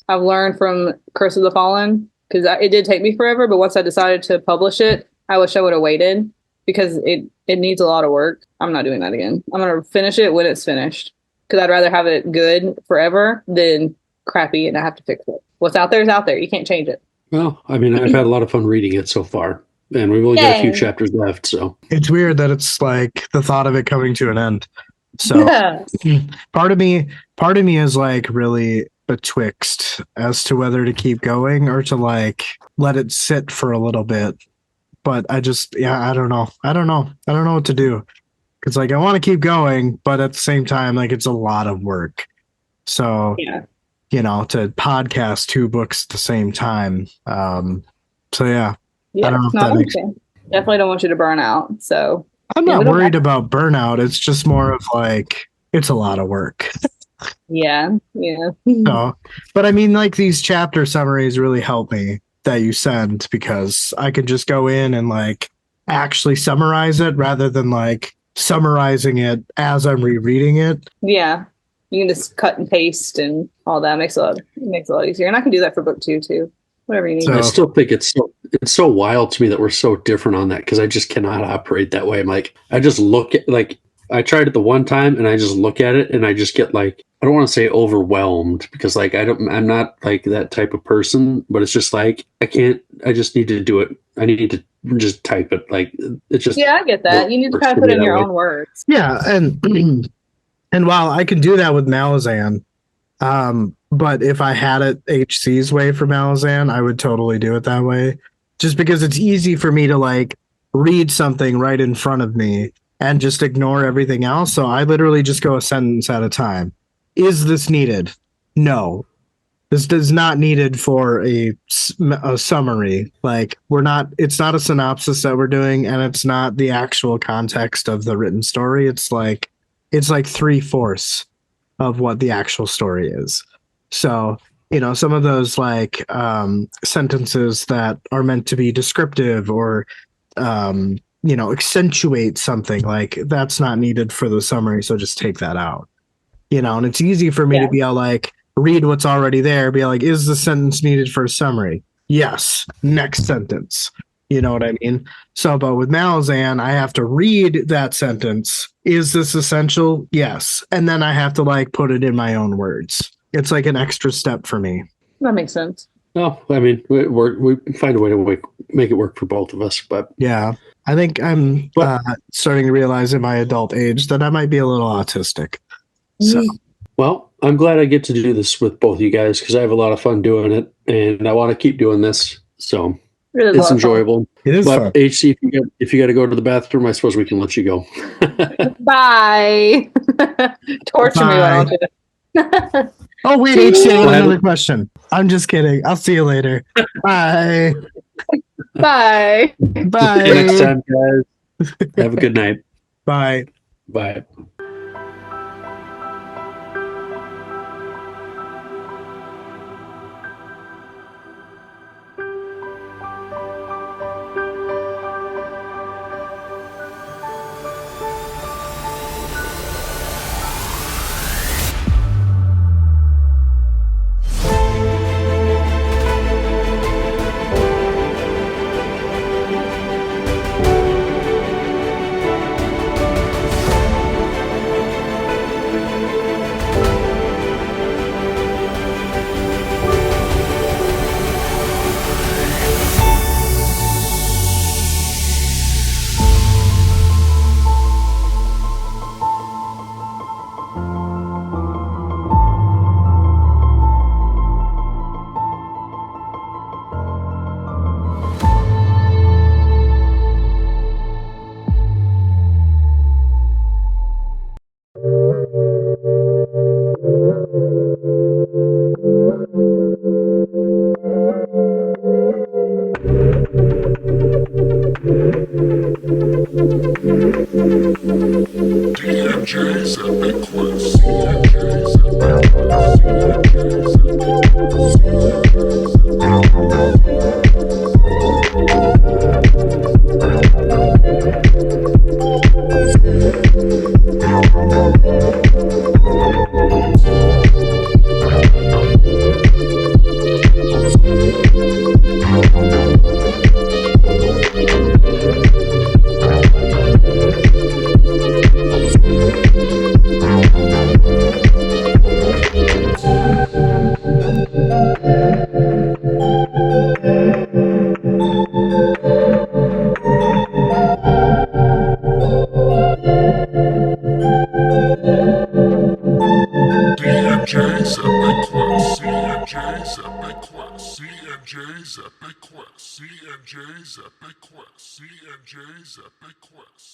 I've learned from Curse of the Fallen, because it did take me forever, but once I decided to publish it, I wish I would have waited because it needs a lot of work. I'm not doing that again. I'm going to finish it when it's finished because I'd rather have it good forever than crappy and I have to fix it. What's out there is out there. You can't change it. Well, I mean, I've had a lot of fun reading it so far, and we've only got a few chapters left. So it's weird that it's like the thought of it coming to an end. So Yeah. part of me is like really betwixt as to whether to keep going or to like let it sit for a little bit. But I don't know. I don't know what to do. Cause like I want to keep going, but at the same time, like it's a lot of work. So, Yeah. To podcast 2 books at the same time. So yeah. Yeah. I don't know if No, that I makes understand. Definitely don't want you to burn out. So I'm Yeah, not we don't worried about burnout. It's just more of like it's a lot of work. yeah. So, but I mean, like these chapter summaries really help me that you send because I can just go in and like actually summarize it rather than like summarizing it as I'm rereading it. Yeah. You can just cut and paste and all that. It makes it a lot easier. And I can do that for book 2 too. Whatever you need. So- I still think it's so wild to me that we're so different on that because I just cannot operate that way. I'm like, I just look at I tried it the one time and I just look at it and I just get like, I don't want to say overwhelmed because like I'm not like that type of person, but it's just like I just need to do it. I need to just type it. Like it's just Yeah, I get that. You need to kind of put in your own words. Yeah, and while I can do that with Malazan, but if I had it HC's way for Malazan, I would totally do it that way. Just because it's easy for me to like read something right in front of me and just ignore everything else. So I literally just go a sentence at a time. Is this needed? No. This is not needed for a summary. Like it's not a synopsis that we're doing, and it's not the actual context of the written story. It's like 3/4 of what the actual story is. So, some of those like sentences that are meant to be descriptive or accentuate something, like that's not needed for the summary, so just take that out. And it's easy for me to be all like read what's already there, be like, is the sentence needed for a summary? Yes. Next sentence. You know what I mean? So, but with Malazan, I have to read that sentence. Is this essential? Yes. And then I have to like put it in my own words. It's like an extra step for me. That makes sense. No, I mean, we find a way to make it work for both of us, but yeah, I think I'm starting to realize in my adult age that I might be a little autistic. So, well, I'm glad I get to do this with both you guys because I have a lot of fun doing it, and I want to keep doing this. So it's enjoyable. It is fun. HC, if you got to go to the bathroom, I suppose we can let you go. Bye. Torture me, why don't you? Oh, wait, HC, I have another question. I'm just kidding. I'll see you later. Bye. Bye. Bye. See you next time, guys. Have a good night. Bye. Bye. CNJ's Epic Quest. CNJ's Epic Quest. CNJ's Epic Quest. CNJ's Epic Quest. CNJ's Epic Quest.